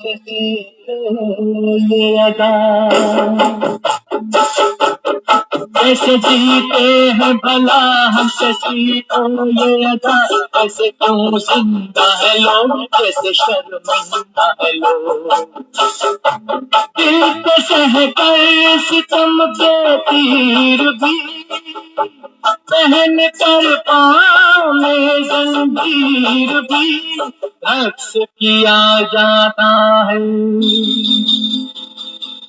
कैसी हो ये अदा, कैसे जीते हैं भला हम सीखो ये अदा, कैसे क्यों जिंदा है लोग, कैसे शर्मिंदा है लोग। दिल पे सह कर सितम के तीर भी, पहन कर पाँव में जंजीर भी, रक्स किया जाता है।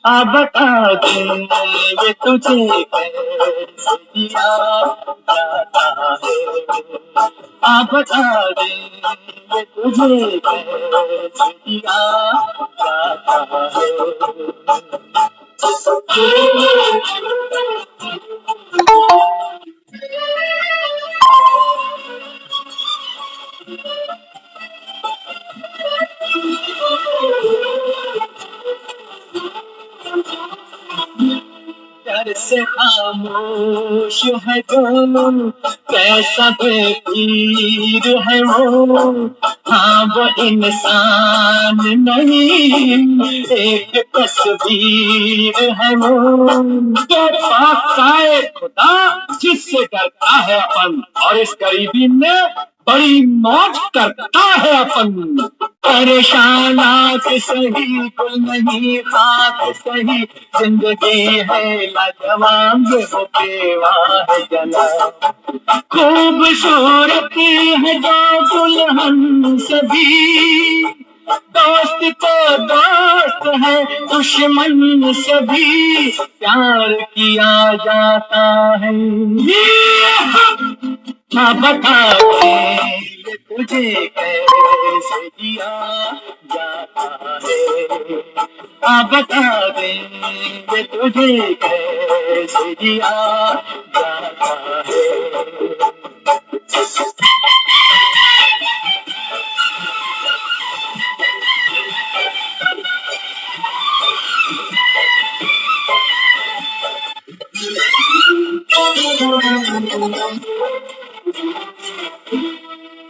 आ बता दे ये तुझे कैसे जिया जाता है, आ बता दे ये तुझे कैसे जिया जाता है। डर से खामोश है जो, कैसा बेपीर है वो, हाँ वो इंसान नहीं एक तस्वीर है वो। तो पाक खुदा जिससे डरता है अपन, और इस गरीबी में बड़ी मौज करता है अपन। परेशानात सही गुल नहीं खाक सही, जिंदगी है लाजवाब वो बेवाह जना। खूबसूरती है जो दुल्हन सभी, दोस्त तो दोस्त है दुश्मन सभी, प्यार किया जाता है। हाँ बता दे ये तुझे कैसे जिया जाता है, हाँ बता दे ये तुझे कैसे जिया जाता है।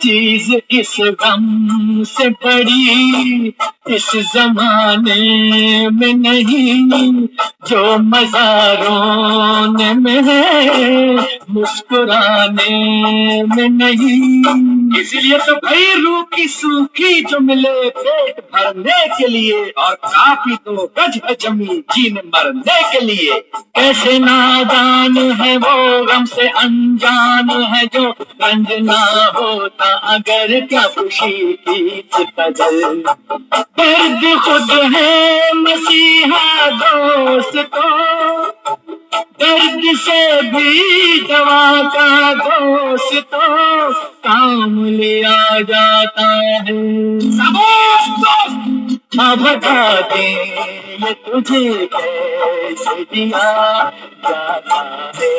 चीज इस गम से बड़ी इस जमाने में नहीं, जो मजा रोने में है मुस्कुराने में नहीं। इसलिए तो भाई रूह की सूखी जो मिले पेट भरने के लिए, और काफी तो गज है जमी जीने मरने के लिए। कैसे नादान है वो गम से अनजान है जो, रंज ना होता अगर क्या खुशी की कदर। दर्द खुद है मसीहा दोस्त तो, दर्द से भी दवा का दोस्त तो काम लिया जाता है। हाँ बता दे ये तुझे कैसे जिया जाता है।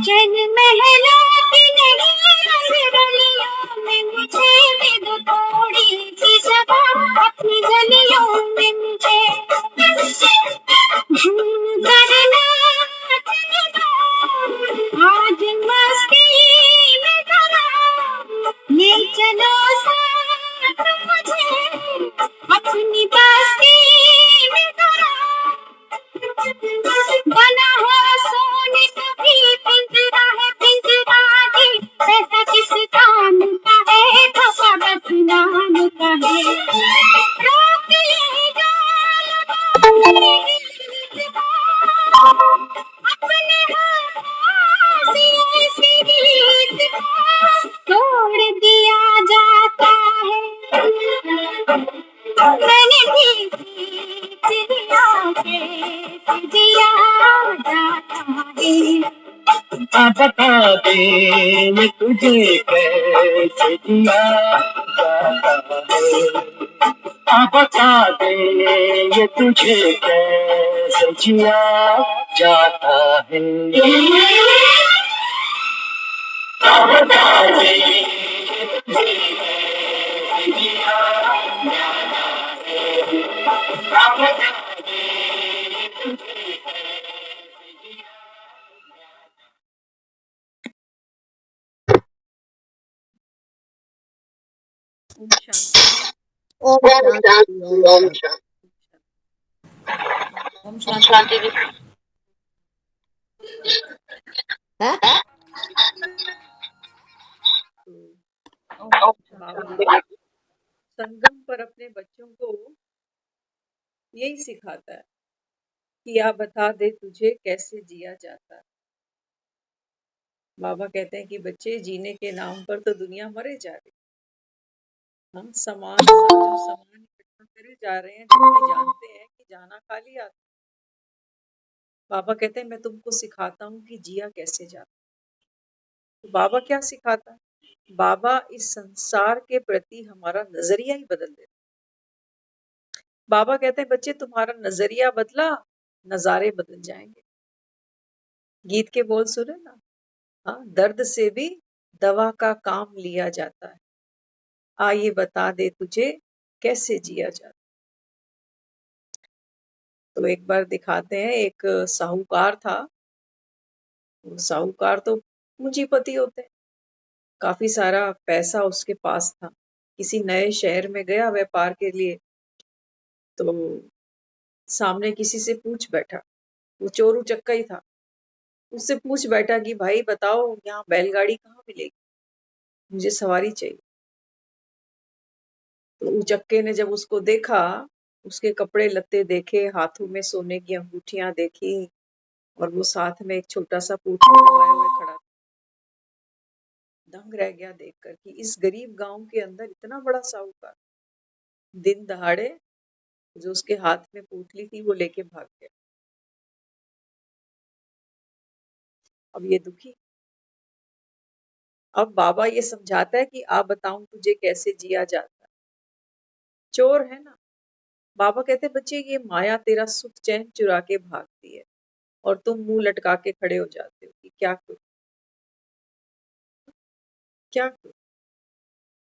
चैन महलों की नहीं गलियों में, मुझे भी दो थोड़ी सी जगह अपनी गलियों में। मुझे झूम करना आज मस्ती में जरा, ले चलो साथ मुझे अपनी बस्ती में जरा। बना हो सोने का भी पिंजरा है पिंजरा, बता दे ये तुझे कैसे जिया जाता है। बता दे ये तुझे कैसे जिया जाता है। बता दे ये तुझे कैसे जिया जाता है। बता दे ये तुझे कैसे जिया। ओम शांति। ओम ओम शांति शांति ओम ओम शांति। शांति। ओम ओम शांति शांति जी। है तो ओम बाबा शांति। संगम पर अपने बच्चों को यही सिखाता है कि आप बता दे तुझे कैसे जिया जाता है। बाबा कहते हैं कि बच्चे जीने के नाम पर तो दुनिया मरे जा रही, हम सामान साजो सामान इकट्ठा करे जा रहे हैं, जबकि जानते हैं कि जाना खाली आता। बाबा कहते हैं मैं तुमको सिखाता हूँ कि जिया कैसे जाता। तो बाबा क्या सिखाता है? बाबा इस संसार के प्रति हमारा नजरिया ही बदल देता। बाबा कहते हैं बच्चे तुम्हारा नजरिया बदला, नजारे बदल जाएंगे। गीत के बोल सुने ना, हाँ, दर्द से भी दवा का काम लिया जाता है, आइए बता दे तुझे कैसे जिया जाता। तो एक बार दिखाते हैं, एक साहूकार था। वो साहूकार तो पूंजीपति होते हैं, काफी सारा पैसा उसके पास था। किसी नए शहर में गया व्यापार के लिए, तो सामने किसी से पूछ बैठा, वो चोर उचक्का ही था। उससे पूछ बैठा कि भाई बताओ यहाँ बैलगाड़ी कहाँ मिलेगी, मुझे सवारी चाहिए। तो उचक्के ने जब उसको देखा, उसके कपड़े लत्ते देखे, हाथों में सोने की अंगूठियां देखी, और वो साथ में एक छोटा सा पोटली लगाए हुए खड़ा था। दंग रह गया देखकर कि इस गरीब गांव के अंदर इतना बड़ा साहूकार, दिन दहाड़े जो उसके हाथ में पोटली थी वो लेके भाग गया। अब ये दुखी। अब बाबा ये समझाता है कि आप बताऊं तुझे कैसे जिया जाता है। चोर है ना, बाबा कहते हैं बच्चे ये माया तेरा सुख चैन चुरा के भागती है, और तुम मुंह लटका के खड़े हो जाते हो कि क्या करूं क्या करूं।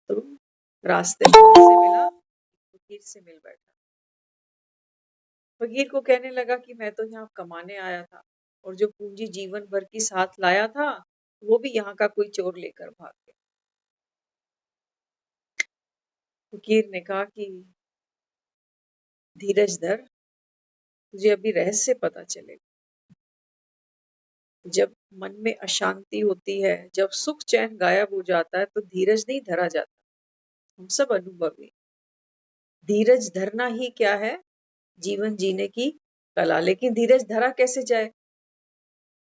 तो रास्ते में किससे मिला? फकीर से मिल बैठा। फकीर को कहने लगा कि मैं तो यहाँ कमाने आया था, और जो पूंजी जीवन भर की साथ लाया था वो भी यहाँ का कोई चोर लेकर भाग गया। फकीर ने कहा कि धीरज धर, तुझे अभी रहस्य पता चलेगा। जब मन में अशांति होती है, जब सुख चैन गायब हो जाता है, तो धीरज नहीं धरा जाता। हम सब अनुभवी। धीरज धरना ही क्या है? जीवन जीने की कला। लेकिन धीरज धरा कैसे जाए?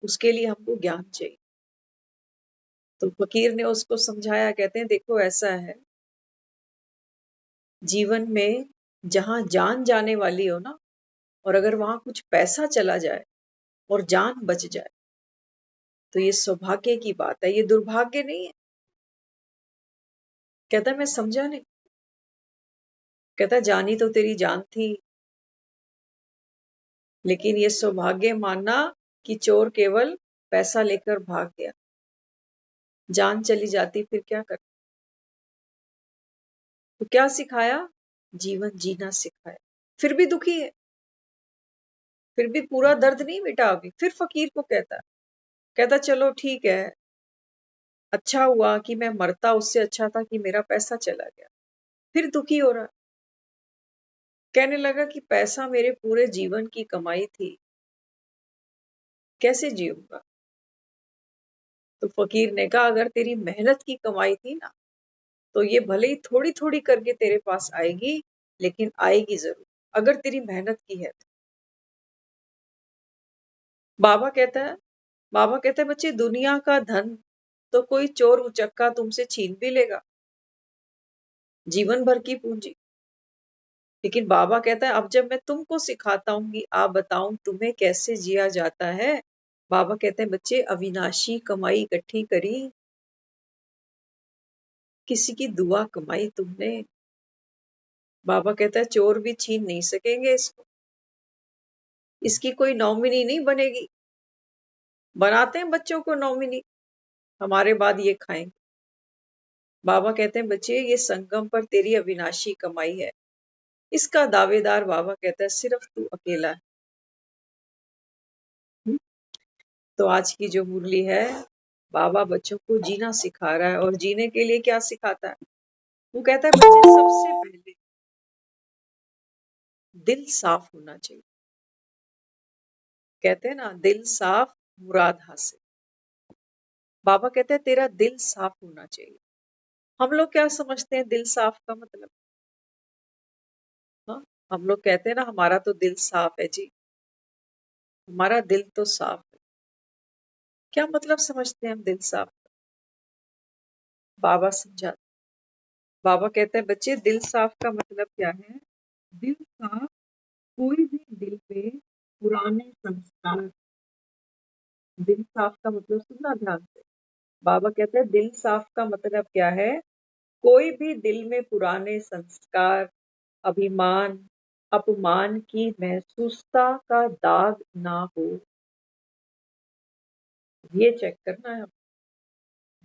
उसके लिए हमको ज्ञान चाहिए। तो फकीर ने उसको समझाया, कहते हैं देखो ऐसा है, जीवन में जहां जान जाने वाली हो ना, और अगर वहां कुछ पैसा चला जाए और जान बच जाए, तो ये सौभाग्य की बात है, ये दुर्भाग्य नहीं है। कहता मैं समझा नहीं। कहता जानी तो तेरी जान थी, लेकिन ये सौभाग्य मानना कि चोर केवल पैसा लेकर भाग गया। जान चली जाती फिर क्या कर? तो क्या सिखाया? जीवन जीना सिखाया। फिर भी दुखी है, फिर भी पूरा दर्द नहीं मिटा अभी। फिर फकीर को कहता चलो ठीक है, अच्छा हुआ कि मैं मरता, उससे अच्छा था कि मेरा पैसा चला गया। फिर दुखी हो रहा, कहने लगा कि पैसा मेरे पूरे जीवन की कमाई थी, कैसे जीऊंगा। तो फकीर ने कहा अगर तेरी मेहनत की कमाई थी ना, तो ये भले ही थोड़ी थोड़ी करके तेरे पास आएगी, लेकिन आएगी जरूर, अगर तेरी मेहनत की है तो। बाबा कहता है बच्चे दुनिया का धन तो कोई चोर उचक्का तुमसे छीन भी लेगा, जीवन भर की पूंजी। लेकिन बाबा कहता है अब जब मैं तुमको सिखाता हूँ कि आप बताऊं तुम्हें कैसे जिया जाता है, बाबा कहते हैं बच्चे अविनाशी कमाई इकट्ठी करी, किसी की दुआ कमाई तुमने। बाबा कहता है चोर भी छीन नहीं सकेंगे इसको, इसकी कोई नॉमिनी नहीं बनेगी। बनाते हैं बच्चों को नॉमिनी, हमारे बाद ये खाएंगे। बाबा कहते हैं बच्चे ये संगम पर तेरी अविनाशी कमाई है, इसका दावेदार बाबा कहता है सिर्फ तू अकेला है। हम्म? तो आज की जो मुरली है, बाबा बच्चों को जीना सिखा रहा है। और जीने के लिए क्या सिखाता है? वो कहता है बच्चे सबसे पहले दिल साफ होना चाहिए। कहते हैं ना दिल साफ मुराद हासिल। बाबा कहते हैं तेरा दिल साफ होना चाहिए। हम लोग क्या समझते हैं दिल साफ का मतलब? हाँ, हम लोग कहते हैं ना हमारा तो दिल साफ है जी, हमारा दिल तो साफ है। क्या मतलब समझते हैं हम दिल साफ? बाबा समझाते। बाबा कहते हैं बच्चे दिल साफ का मतलब क्या है? दिल साफ, कोई भी दिल पे पुराने संस्कार। दिल साफ का मतलब सुनना ध्यान से। बाबा कहते हैं दिल साफ का मतलब क्या है? कोई भी दिल में पुराने संस्कार, अभिमान, अपमान की महसूसता का दाग ना हो, ये चेक करना है।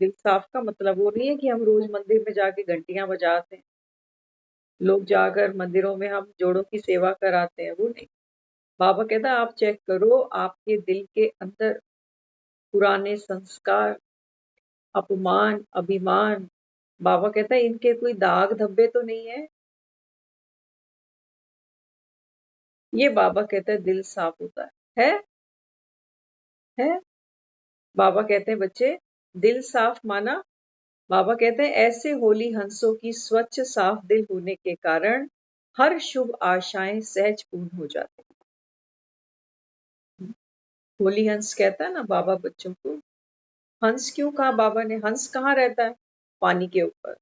दिल साफ का मतलब वो नहीं है कि हम रोज मंदिर में जाके घंटियां बजाते हैं, लोग जाकर मंदिरों में हम जोड़ों की सेवा कराते हैं, वो नहीं। बाबा कहता है आप चेक करो आपके दिल के अंदर पुराने संस्कार, अपमान, अभिमान, बाबा कहता है इनके कोई दाग धब्बे तो नहीं है। ये बाबा कहता है दिल साफ होता है। है? बाबा कहते हैं बच्चे दिल साफ माना। बाबा कहते हैं ऐसे होली हंसों की स्वच्छ साफ दिल होने के कारण हर शुभ आशाएं सहज पूर्ण हो जाती हैं। होली हंस कहता है ना बाबा बच्चों को। हंस क्यों कहा बाबा ने? हंस कहाँ रहता है? पानी के ऊपर।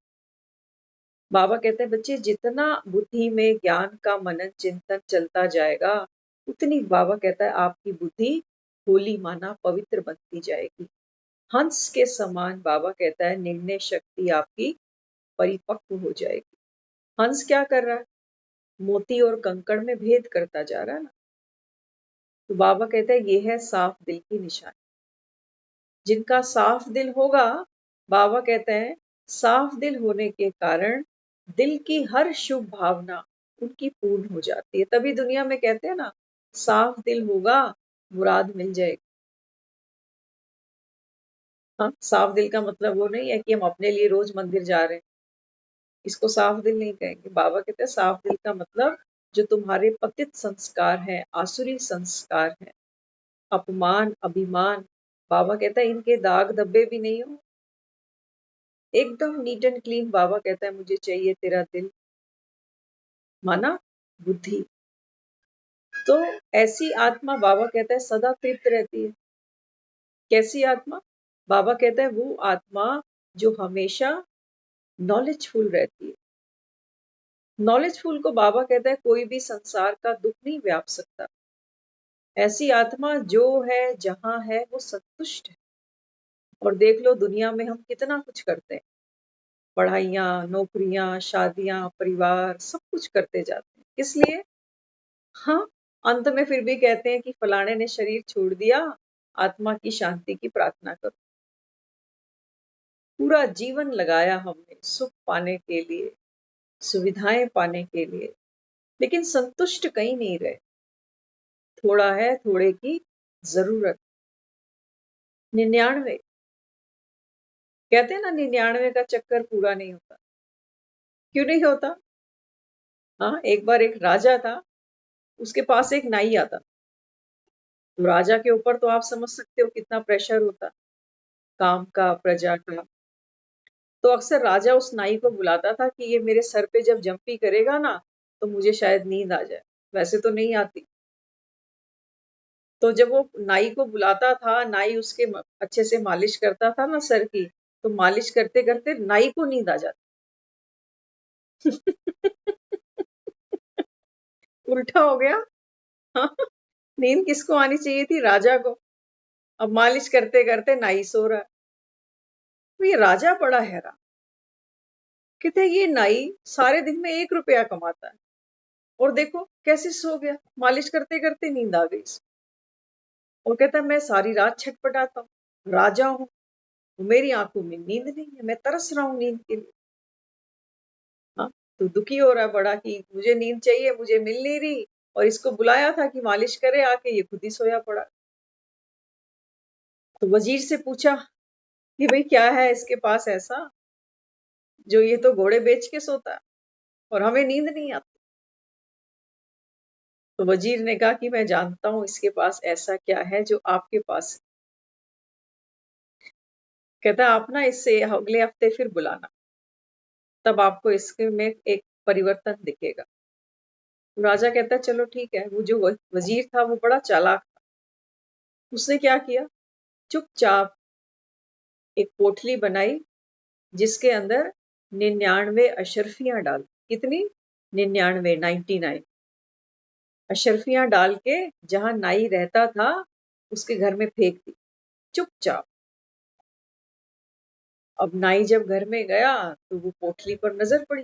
बाबा कहते हैं बच्चे जितना बुद्धि में ज्ञान का मनन चिंतन चलता जाएगा, उतनी बाबा कहता है आपकी बुद्धि होली माना पवित्र बनती जाएगी। हंस के समान बाबा कहता है निर्णय शक्ति आपकी परिपक्व हो जाएगी। हंस क्या कर रहा है? मोती और कंकड़ में भेद करता जा रहा है ना। तो बाबा कहते हैं ये है साफ दिल की निशानी। जिनका साफ दिल होगा, बाबा कहते हैं साफ दिल होने के कारण दिल की हर शुभ भावना उनकी पूर्ण हो जाती है। तभी दुनिया में कहते हैं ना साफ दिल होगा मुराद मिल जाएगी। हाँ, साफ दिल का मतलब वो नहीं है कि हम अपने लिए रोज मंदिर जा रहे हैं, इसको साफ दिल नहीं कहेंगे। बाबा कहते हैं साफ दिल का मतलब जो तुम्हारे पतित संस्कार हैं, आसुरी संस्कार हैं, अपमान, अभिमान, बाबा कहता है इनके दाग धब्बे भी नहीं हो, एकदम नीट एंड क्लीन। बाबा कहता है मुझे चाहिए तेरा दिल माना बुद्धि। तो ऐसी आत्मा बाबा कहता है सदा तृप्त रहती है। कैसी आत्मा? बाबा कहता है वो आत्मा जो हमेशा नॉलेजफुल रहती है। नॉलेजफुल को बाबा कहता है कोई भी संसार का दुख नहीं व्याप सकता। ऐसी आत्मा जो है जहां है वो संतुष्ट है। और देख लो दुनिया में हम कितना कुछ करते हैं, पढ़ाइयाँ, नौकरियां, शादियां, परिवार, सब कुछ करते जाते हैं। किस लिए? हाँ, अंत में फिर भी कहते हैं कि फलाने ने शरीर छोड़ दिया, आत्मा की शांति की प्रार्थना करो। पूरा जीवन लगाया हमने सुख पाने के लिए, सुविधाएं पाने के लिए, लेकिन संतुष्ट कहीं नहीं रहे। थोड़ा है, थोड़े की जरूरत। 99 कहते हैं ना 99 का चक्कर पूरा नहीं होता। क्यों नहीं होता? हाँ, एक बार एक राजा था, उसके पास एक नाई आता। तो राजा के ऊपर तो आप समझ सकते हो कितना प्रेशर होता, काम का, प्रजा का। तो अक्सर राजा उस नाई को बुलाता था कि ये मेरे सर पे जब जंपी करेगा ना तो मुझे शायद नींद आ जाए, वैसे तो नहीं आती। तो जब वो नाई को बुलाता था, नाई उसके अच्छे से मालिश करता था ना सर की, तो मालिश करते करते नाई को नींद आ जाती। उल्टा हो गया। हाँ, नींद किसको आनी चाहिए थी? राजा को। अब मालिश करते करते नाई सो रहा है। तो ये राजा बड़ा हैरान, कहते ये नाई सारे दिन में 1 रुपया कमाता है और देखो कैसे सो गया, मालिश करते करते नींद आ गई इसको। और कहता है मैं सारी रात छटपटाता हूँ, राजा हूँ, मेरी आंखों में नींद नहीं है, मैं तरस रहा हूँ नींद के लिए। हाँ, तो दुखी हो रहा है बड़ा कि मुझे नींद चाहिए, मुझे मिल नहीं रही, और इसको बुलाया था कि मालिश करे आके, ये खुद ही सोया पड़ा। तो वजीर से पूछा कि भाई क्या है इसके पास ऐसा, जो ये तो घोड़े बेच के सोता है और हमें नींद नहीं आती। तो वजीर ने कहा कि मैं जानता हूं इसके पास ऐसा क्या है जो आपके पास है। कहता आप ना इससे अगले हफ्ते फिर बुलाना, तब आपको इसके में एक परिवर्तन दिखेगा। तो राजा कहता है चलो ठीक है। वो जो वजीर था वो बड़ा चालाक था। उसने क्या किया, चुपचाप एक पोटली बनाई जिसके अंदर 99 अशर्फियां डाल, कितनी, 99, 99 अशर्फियां डाल के जहां नाई रहता था उसके घर में फेंक दी चुपचाप। अब नाई जब घर में गया तो वो पोटली पर नजर पड़ी।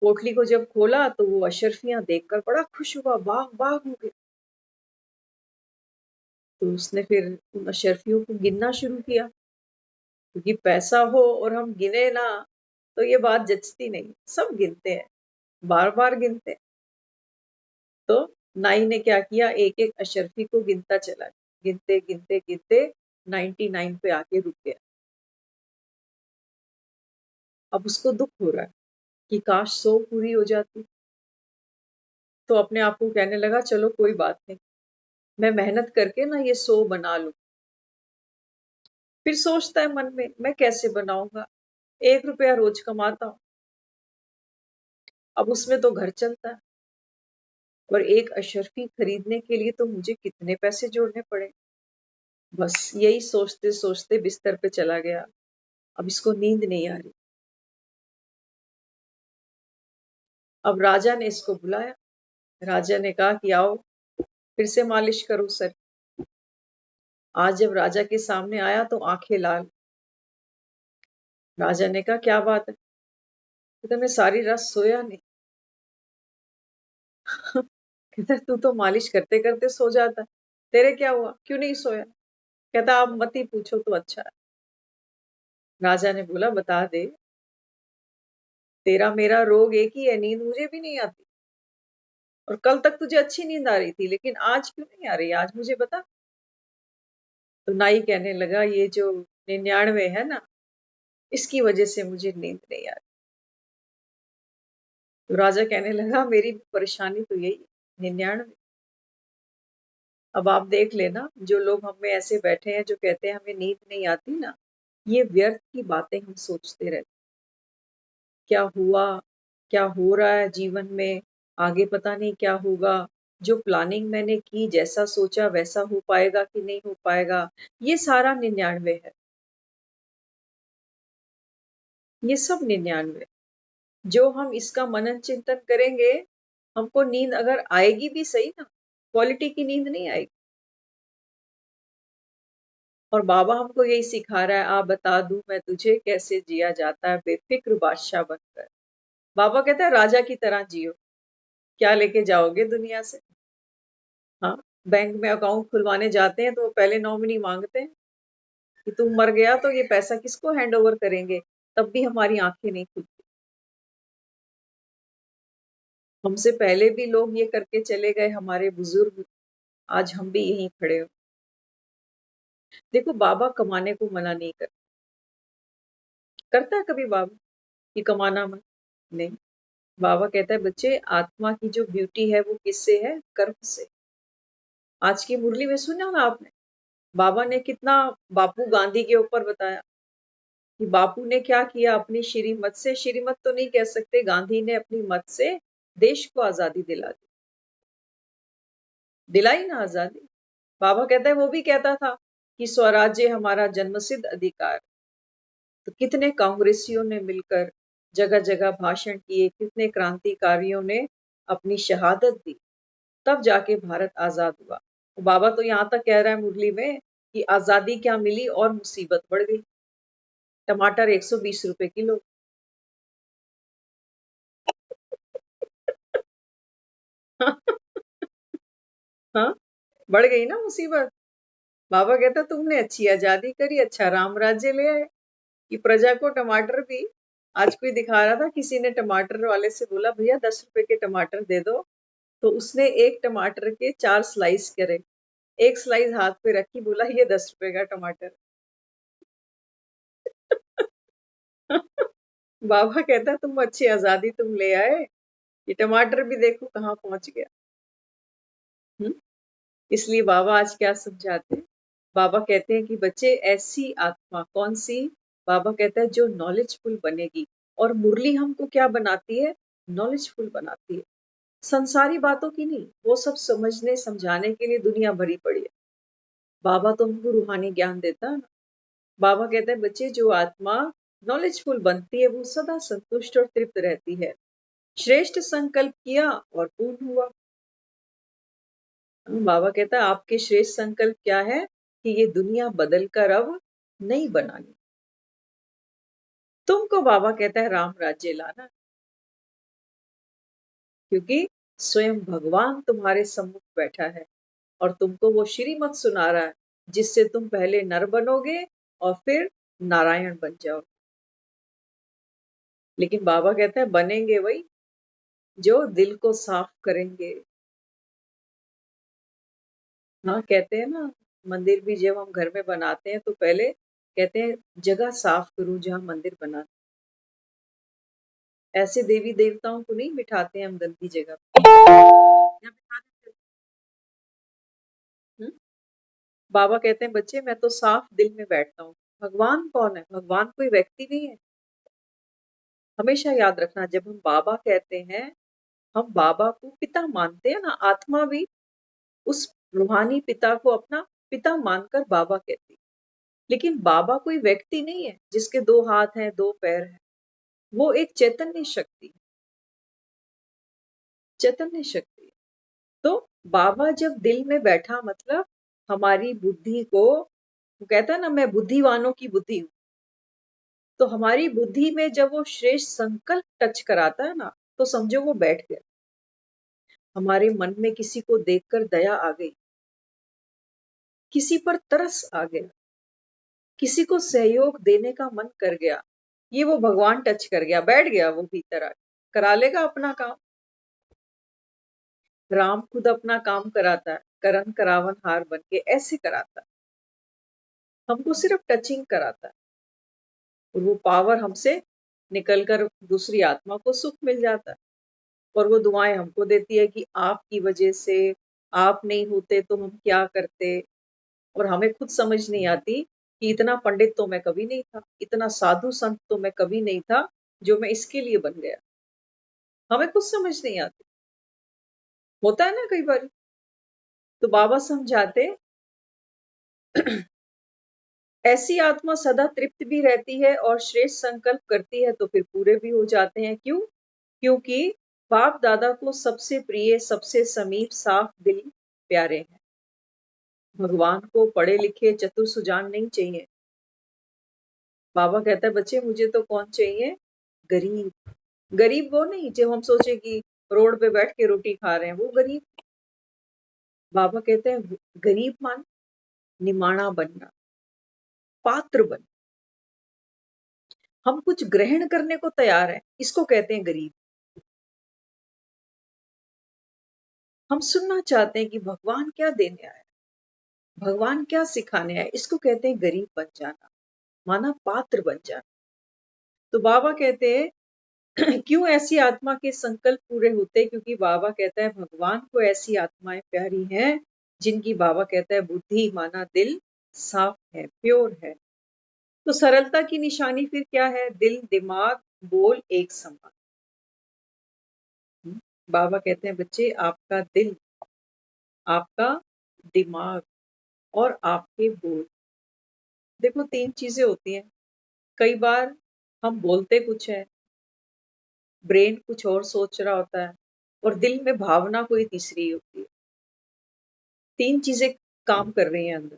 पोटली को जब खोला तो वो अशर्फियां देखकर बड़ा खुश हुआ, बाग बाग हो गया। तो उसने फिर उन अशर्फियों को गिनना शुरू किया, क्योंकि पैसा हो और हम गिने ना तो ये बात जचती नहीं। सब गिनते हैं, बार बार गिनते हैं। तो नाई ने क्या किया, एक एक अशर्फी को गिनता चला, गिनते गिनते गिनते 99 पे आके रुक गया। अब उसको दुख हो रहा है कि काश 100 पूरी हो जाती। तो अपने आप को कहने लगा चलो कोई बात नहीं, मैं मेहनत करके ना ये 100 बना लूं। फिर सोचता है मन में, मैं कैसे बनाऊंगा, 1 रुपया रोज कमाता हूं, अब उसमें तो घर चलता है, और एक अशर्फी खरीदने के लिए तो मुझे कितने पैसे जोड़ने पड़े। बस यही सोचते सोचते बिस्तर पे चला गया। अब इसको नींद नहीं आ रही। अब राजा ने इसको बुलाया। राजा ने कहा कि आओ फिर से मालिश करो सर। आज जब राजा के सामने आया तो आंखें लाल। राजा ने कहा क्या बात है, कहता मैं सारी रात सोया नहीं। कहता तू तो मालिश करते करते सो जाता, तेरे क्या हुआ, क्यों नहीं सोया। कहता आप मत ही पूछो तो अच्छा है। राजा ने बोला बता दे, तेरा मेरा रोग एक ही है, नींद मुझे भी नहीं आती, और कल तक तुझे अच्छी नींद आ रही थी, लेकिन आज क्यों नहीं आ रही, आज मुझे बता। तो नाई कहने लगा ये जो 99 है ना, इसकी वजह से मुझे नींद नहीं आ रही। तो राजा कहने लगा मेरी परेशानी तो यही है, 99। अब आप देख लेना, जो लोग हम में ऐसे बैठे हैं जो कहते हैं हमें नींद नहीं आती ना, ये व्यर्थ की बातें हम सोचते रहते। क्या हुआ, क्या हो रहा है जीवन में, आगे पता नहीं क्या होगा, जो प्लानिंग मैंने की, जैसा सोचा वैसा हो पाएगा कि नहीं हो पाएगा, ये सारा 99 है। ये सब 99। जो हम इसका मनन चिंतन करेंगे, हमको नींद अगर आएगी भी सही ना, क्वालिटी की नींद नहीं आएगी। और बाबा हमको यही सिखा रहा है, आ बता दूं मैं तुझे कैसे जिया जाता है बेफिक्र बादशाह बनकर। बाबा कहता है राजा की तरह जियो। क्या लेके जाओगे दुनिया से। हाँ, बैंक में अकाउंट खुलवाने जाते हैं तो वो पहले नॉमिनी मांगते हैं कि तुम मर गया तो ये पैसा किसको हैंड ओवर करेंगे, तब भी हमारी आंखें नहीं खुलती। हमसे पहले भी लोग ये करके चले गए, हमारे बुजुर्ग, आज हम भी यहीं खड़े हो। देखो बाबा कमाने को मना नहीं करता है कभी बाबा कि कमाना मत, नहीं। बाबा कहता है बच्चे, आत्मा की जो ब्यूटी है वो किससे है, कर्म से। आज की मुरली में सुना ना आपने, बाबा ने कितना बापू गांधी के ऊपर बताया कि बापू ने क्या किया अपनी श्रीमत से, श्रीमत तो नहीं कह सकते, गांधी ने अपनी मत से देश को आजादी दिला दी, दिलाई ना आजादी। बाबा कहता है वो भी कहता था कि स्वराज्य हमारा जन्मसिद्ध अधिकार। तो कितने कांग्रेसियों ने मिलकर जगह जगह भाषण किए, कितने क्रांतिकारियों ने अपनी शहादत दी, तब जाके भारत आजाद हुआ। बाबा तो यहाँ तक कह रहा है मुरली में कि आजादी क्या मिली और मुसीबत बढ़ गई। टमाटर 120 रुपए किलो। हाँ, बढ़ गई ना मुसीबत। बाबा कहता तुमने अच्छी आजादी करी, अच्छा राम राज्य ले आए कि प्रजा को टमाटर भी। आज कोई दिखा रहा था, किसी ने टमाटर वाले से बोला भैया 10 रुपए के टमाटर दे दो, तो उसने एक टमाटर के 4 स्लाइस करे, एक स्लाइस हाथ पे रखी, बोला ये 10 रुपए का टमाटर। बाबा कहता तुम अच्छी आजादी तुम ले आए, ये टमाटर भी देखो कहाँ पहुंच गया। हम्म? इसलिए बाबा आज क्या समझाते हैं? बाबा कहते हैं कि बच्चे ऐसी आत्मा कौन सी, बाबा कहता है जो नॉलेजफुल बनेगी। और मुरली हमको क्या बनाती है? नॉलेजफुल बनाती है, संसारी बातों की नहीं। वो सब समझने समझाने के लिए दुनिया भरी पड़ी है। बाबा तो हमको रूहानी ज्ञान देता है ना। बाबा कहते हैं बच्चे जो आत्मा नॉलेजफुल बनती है वो सदा संतुष्ट और तृप्त रहती है। श्रेष्ठ संकल्प किया और पूर्ण हुआ। बाबा कहता है आपके श्रेष्ठ संकल्प क्या है कि ये दुनिया बदल कर अब नहीं बनानी। तुमको बाबा कहता है राम राज्य लाना, क्योंकि स्वयं भगवान तुम्हारे सम्मुख बैठा है और तुमको वो श्रीमत सुना रहा है, जिससे तुम पहले नर बनोगे और फिर नारायण बन जाओ। लेकिन बाबा कहता है बनेंगे वही जो दिल को साफ करेंगे। हाँ, कहते हैं ना, मंदिर भी जब हम घर में बनाते हैं तो पहले कहते हैं जगह साफ करूं जहां मंदिर बना। ऐसे देवी देवताओं को नहीं बिठाते हैं हम गंदी जगह पे, या बिठा देते हैं? बाबा कहते हैं बच्चे मैं तो साफ दिल में बैठता हूँ। भगवान कौन है? भगवान कोई व्यक्ति नहीं है। हमेशा याद रखना, जब हम बाबा कहते हैं, हम बाबा को पिता मानते हैं ना, आत्मा भी उस रूहानी पिता को अपना पिता मानकर बाबा कहती है। लेकिन बाबा कोई व्यक्ति नहीं है जिसके 2 हाथ हैं 2 पैर हैं। वो एक चैतन्य शक्ति है, चैतन्य शक्ति है। तो बाबा जब दिल में बैठा मतलब हमारी बुद्धि को, वो कहता है ना मैं बुद्धिवानों की बुद्धि हूँ, तो हमारी बुद्धि में जब वो श्रेष्ठ संकल्प टच कराता है ना, तो समझो वो बैठ गया। हमारे मन में किसी को देखकर दया आ गई, किसी पर तरस आ गया, किसी को सहयोग देने का मन कर गया, ये वो भगवान टच कर गया, बैठ गया वो भीतर आ, करा लेगा अपना काम। राम खुद अपना काम कराता है, करण करावन हार बन के ऐसे कराता है, हमको सिर्फ टचिंग कराता है और वो पावर हमसे निकलकर दूसरी आत्मा को सुख मिल जाता है। और वो दुआएं हमको देती है कि आपकी वजह से, आप नहीं होते तो हम क्या करते। और हमें खुद समझ नहीं आती कि इतना पंडित तो मैं कभी नहीं था, इतना साधु संत तो मैं कभी नहीं था जो मैं इसके लिए बन गया। हमें कुछ समझ नहीं आती, होता है ना कई बार। तो बाबा समझाते ऐसी आत्मा सदा तृप्त भी रहती है और श्रेष्ठ संकल्प करती है तो फिर पूरे भी हो जाते हैं। क्यों? क्योंकि बाप दादा को सबसे प्रिय, सबसे समीप, साफ दिल प्यारे हैं। भगवान को पढ़े लिखे चतुर सुजान नहीं चाहिए। बाबा कहता है बच्चे मुझे तो कौन चाहिए? गरीब। गरीब वो नहीं जो हम सोचे कि रोड पे बैठ के रोटी खा रहे हैं, वो गरीब। बाबा कहते हैं गरीब मान निमाणा बनना, पात्र बन, हम कुछ ग्रहण करने को तैयार हैं, इसको कहते हैं गरीब। हम सुनना चाहते हैं कि भगवान क्या देने आया, भगवान क्या सिखाने आया, इसको कहते हैं गरीब बन जाना, माना पात्र बन जाना। तो बाबा कहते हैं क्यों ऐसी आत्मा के संकल्प पूरे होते? क्योंकि बाबा कहता है भगवान को ऐसी आत्माएं प्यारी हैं जिनकी, बाबा कहता है, बुद्धि माना दिल साफ है, प्योर है। तो सरलता की निशानी फिर क्या है? दिल, दिमाग, बोल एक समान। बाबा कहते हैं बच्चे आपका दिल, आपका दिमाग और आपके बोल, देखो 3 चीजें होती हैं। कई बार हम बोलते कुछ है, ब्रेन कुछ और सोच रहा होता है और दिल में भावना कोई तीसरी होती है। 3 चीजें काम कर रही हैं अंदर।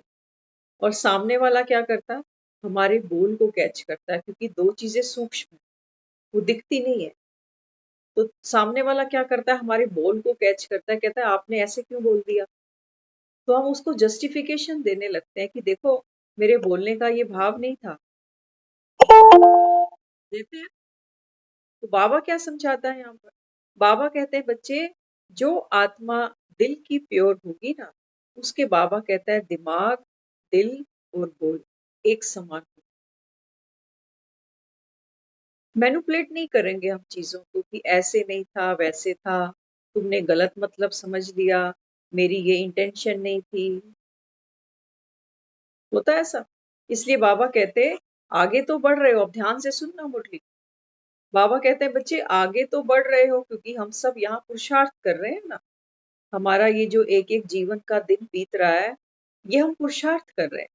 और सामने वाला क्या करता है, हमारे बोल को कैच करता है, क्योंकि दो चीजें सूक्ष्म है, वो दिखती नहीं है। तो सामने वाला क्या करता है, हमारे बोल को कैच करता है, कहता है आपने ऐसे क्यों बोल दिया। तो हम उसको जस्टिफिकेशन देने लगते हैं कि देखो मेरे बोलने का ये भाव नहीं था, देते हैं। तो बाबा क्या समझाता है यहाँ पर, बाबा कहते हैं बच्चे, जो आत्मा दिल की प्योर होगी ना, उसके बाबा कहता है दिमाग, दिल और बोल एक समान। मैनिपुलेट नहीं करेंगे हम चीजों को कि ऐसे नहीं था वैसे था, तुमने गलत मतलब समझ लिया, मेरी ये इंटेंशन नहीं थी, होता है ऐसा। इसलिए बाबा कहते हैं आगे तो बढ़ रहे हो, अब ध्यान से सुनना मुरली। बाबा कहते हैं बच्चे आगे तो बढ़ रहे हो, क्योंकि हम सब यहाँ पुरुषार्थ कर रहे हैं ना, हमारा ये जो एक एक जीवन का दिन बीत रहा है, ये हम पुरुषार्थ कर रहे हैं।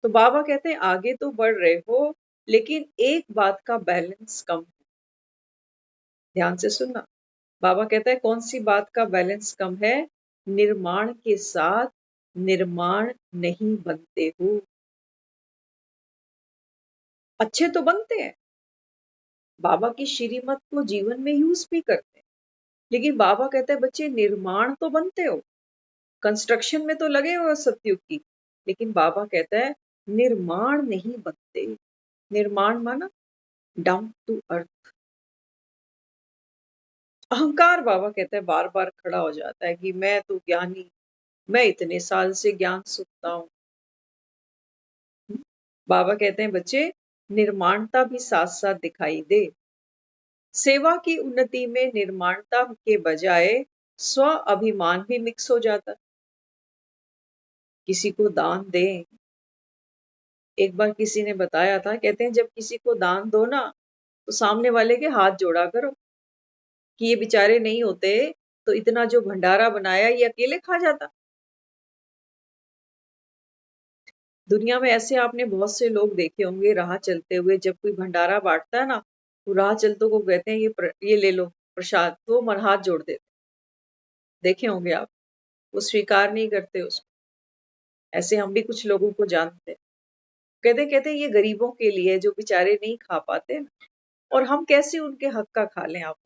तो बाबा कहते हैं आगे तो बढ़ रहे हो, लेकिन एक बात का बैलेंस कम है। ध्यान से सुनना, बाबा कहता है कौन सी बात का बैलेंस कम है, निर्माण के साथ निर्माण नहीं बनते हो। अच्छे तो बनते हैं, बाबा की श्रीमत को जीवन में यूज भी करते हैं, लेकिन बाबा कहता है बच्चे निर्माण तो बनते हो, कंस्ट्रक्शन में तो लगे हो सतयुग की, लेकिन बाबा कहता है निर्माण नहीं बनते। निर्माण माना डाउन टू अर्थ। अहंकार बाबा कहता है बार बार खड़ा हो जाता है कि मैं तो ज्ञानी, मैं इतने साल से ज्ञान सुनता हूँ। बाबा कहते हैं बच्चे, निर्माणता भी साथ साथ दिखाई दे। सेवा की उन्नति में निर्माणता के बजाय स्व अभिमान भी मिक्स हो जाता। किसी को दान दें, एक बार किसी ने बताया था, कहते हैं जब किसी को दान दो ना, तो सामने वाले के हाथ जोड़ा करो कि ये बेचारे नहीं होते तो इतना जो भंडारा बनाया ये अकेले खा जाता। दुनिया में ऐसे आपने बहुत से लोग देखे होंगे, राह चलते हुए जब कोई भंडारा बांटता है ना, तो राह चलतों को कहते हैं ये ले लो प्रसाद, तो वो हाथ जोड़ देते, देखे होंगे आप। वो स्वीकार नहीं करते उसको। ऐसे हम भी कुछ लोगों को जानते हैं, कहते कहते ये गरीबों के लिए जो बेचारे नहीं खा पाते, और हम कैसे उनके हक का खा लें आप।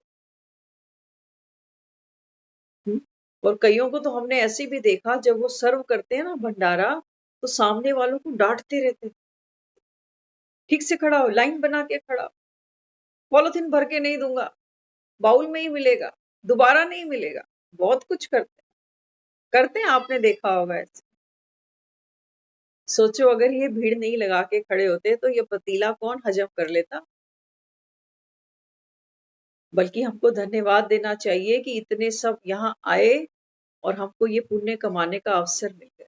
और कईयों को तो हमने ऐसे भी देखा, जब वो सर्व करते हैं ना भंडारा, तो सामने वालों को डांटते रहते, ठीक से खड़ा हो, लाइन बना के खड़ा हो, पॉलिथीन भर के नहीं दूंगा, बाउल में ही मिलेगा, दोबारा नहीं मिलेगा। बहुत कुछ करते हैं आपने देखा होगा ऐसे। सोचो अगर ये भीड़ नहीं लगा के खड़े होते तो ये पतीला कौन हजम कर लेता। बल्कि हमको धन्यवाद देना चाहिए कि इतने सब यहाँ आए और हमको ये पुण्य कमाने का अवसर मिल गया।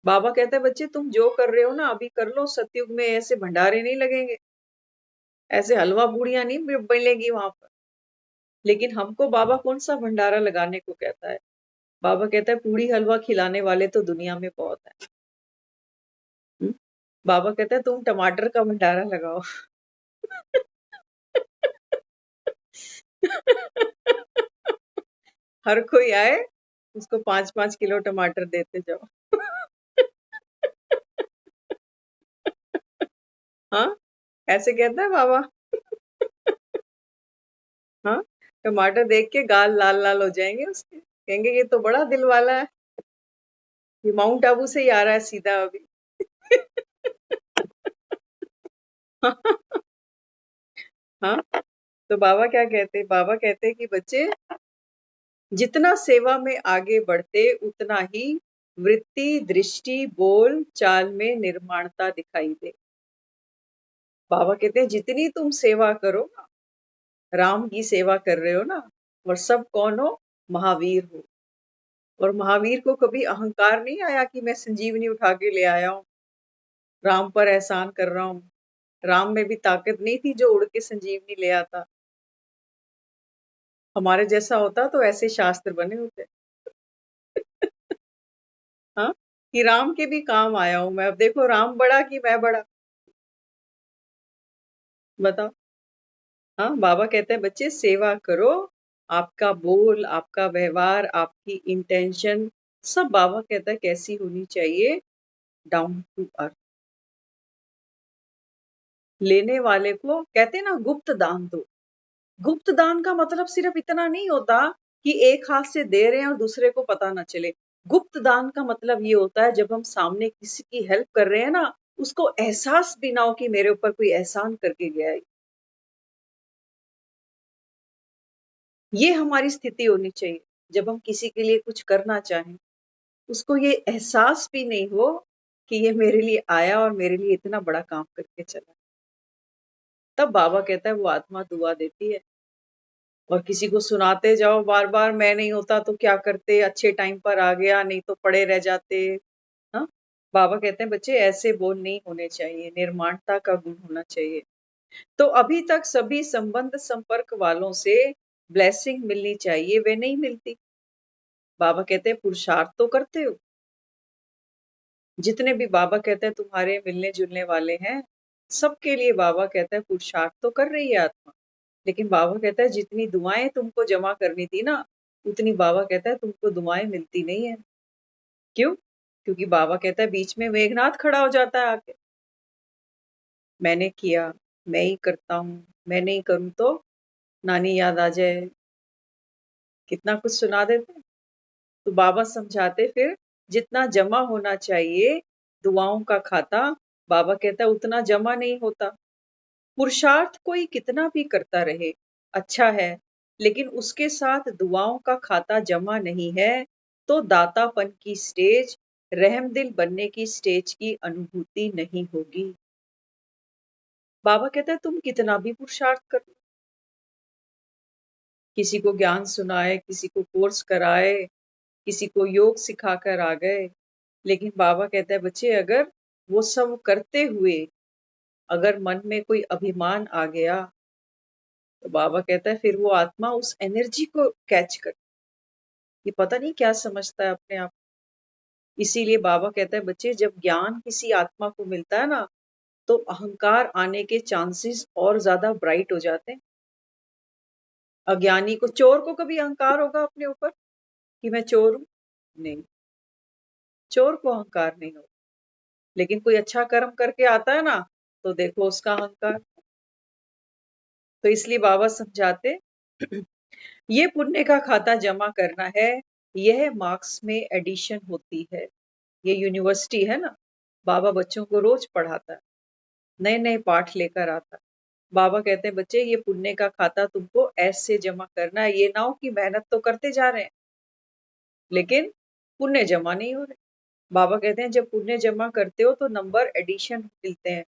बाबा कहता है बच्चे तुम जो कर रहे हो ना अभी कर लो, सतयुग में ऐसे भंडारे नहीं लगेंगे, ऐसे हलवा पूड़ियां नहीं मिलेंगी वहां पर। लेकिन हमको बाबा कौन सा भंडारा लगाने को कहता है, बाबा कहता है पूड़ी हलवा खिलाने वाले तो दुनिया में बहुत है। बाबा कहता है तुम टमाटर का भंडारा लगाओ। हर कोई आए, उसको 5-5 किलो टमाटर देते जाओ। हाँ, ऐसे कहता है बाबा। हाँ, टमाटर देख के गाल लाल लाल हो जाएंगे उसके, कहेंगे ये तो बड़ा दिल वाला है, ये माउंट आबू से ही आ रहा है सीधा अभी। हाँ, तो बाबा क्या कहते हैं, बाबा कहते हैं कि बच्चे जितना सेवा में आगे बढ़ते उतना ही वृत्ति, दृष्टि, बोल चाल में निर्माणता दिखाई दे। बाबा कहते हैं जितनी तुम सेवा करो ना, राम की सेवा कर रहे हो ना, और सब कौन हो, महावीर हो। और महावीर को कभी अहंकार नहीं आया कि मैं संजीवनी उठा के ले आया हूँ, राम पर एहसान कर रहा हूँ। राम में भी ताकत नहीं थी जो उड़ के संजीवनी ले आता। हमारे जैसा होता तो ऐसे शास्त्र बने होते। हाँ, कि राम के भी काम आया हूं मैं, अब देखो राम बड़ा कि मैं बड़ा, बताओ। हाँ, बाबा कहते हैं बच्चे सेवा करो, आपका बोल, आपका व्यवहार, आपकी इंटेंशन सब बाबा कहता है कैसी होनी चाहिए, डाउन टू अर्थ। लेने वाले को कहते हैं ना गुप्त दान दो। गुप्त दान का मतलब सिर्फ इतना नहीं होता कि एक हाथ से दे रहे हैं और दूसरे को पता ना चले। गुप्त दान का मतलब ये होता है जब हम सामने किसी की हेल्प कर रहे हैं ना, उसको एहसास भी ना हो कि मेरे ऊपर कोई एहसान करके गया है। ये हमारी स्थिति होनी चाहिए। जब हम किसी के लिए कुछ करना चाहें, उसको ये एहसास भी नहीं हो कि ये मेरे लिए आया और मेरे लिए इतना बड़ा काम करके चला। तब बाबा कहता है वो आत्मा दुआ देती है। और किसी को सुनाते जाओ बार बार, मैं नहीं होता तो क्या करते, अच्छे टाइम पर आ गया, नहीं तो पड़े रह जाते। हाँ, बाबा कहते हैं बच्चे ऐसे बोल नहीं होने चाहिए, निर्माणता का गुण होना चाहिए। तो अभी तक सभी संबंध संपर्क वालों से ब्लेसिंग मिलनी चाहिए, वे नहीं मिलती। बाबा कहते हैं पुरुषार्थ तो करते हो। जितने भी बाबा कहते हैं तुम्हारे मिलने जुलने वाले हैं, सबके लिए बाबा कहता है पुरुषार्थ तो कर रही है आत्मा। लेकिन बाबा कहता है जितनी दुआएं तुमको जमा करनी थी ना, उतनी बाबा कहता है तुमको दुआएं मिलती नहीं है। क्यों? क्योंकि बाबा कहता है बीच में मेघनाथ खड़ा हो जाता है आके। मैंने किया, मैं ही करता हूँ, मैं नहीं करूँ तो नानी याद आ जाए, कितना कुछ सुना देते हैं। तो बाबा समझाते फिर जितना जमा होना चाहिए दुआओं का खाता, बाबा कहता है उतना जमा नहीं होता। पुरुषार्थ कोई कितना भी करता रहे अच्छा है, लेकिन उसके साथ दुआओं का खाता जमा नहीं है तो दातापन की स्टेज, रहमदिल बनने की स्टेज की अनुभूति नहीं होगी। बाबा कहता है तुम कितना भी पुरुषार्थ कर लो, किसी को ज्ञान सुनाए, किसी को कोर्स कराए, किसी को योग सिखाकर आ गए, लेकिन बाबा कहता है बच्चे अगर वो सब करते हुए अगर मन में कोई अभिमान आ गया, तो बाबा कहता है फिर वो आत्मा उस एनर्जी को कैच कर, ये पता नहीं क्या समझता है अपने आप। इसीलिए बाबा कहता है बच्चे जब ज्ञान किसी आत्मा को मिलता है ना, तो अहंकार आने के चांसेस और ज्यादा ब्राइट हो जाते हैं। अज्ञानी को, चोर को कभी अहंकार होगा अपने ऊपर कि मैं चोर हूं? नहीं, चोर को अहंकार नहीं होगा। लेकिन कोई अच्छा कर्म करके आता है ना, तो देखो उसका अहंकार। तो इसलिए बाबा समझाते ये पुण्य का खाता जमा करना है, यह मार्क्स में एडिशन होती है। ये यूनिवर्सिटी है ना, बाबा बच्चों को रोज पढ़ाता है, नए नए पाठ लेकर आता है। बाबा कहते हैं बच्चे ये पुण्य का खाता तुमको ऐसे जमा करना है, ये ना हो कि मेहनत तो करते जा रहे हैं लेकिन पुण्य जमा नहीं हो रहे। बाबा कहते हैं जब पुण्य जमा करते हो तो नंबर एडिशन मिलते हैं।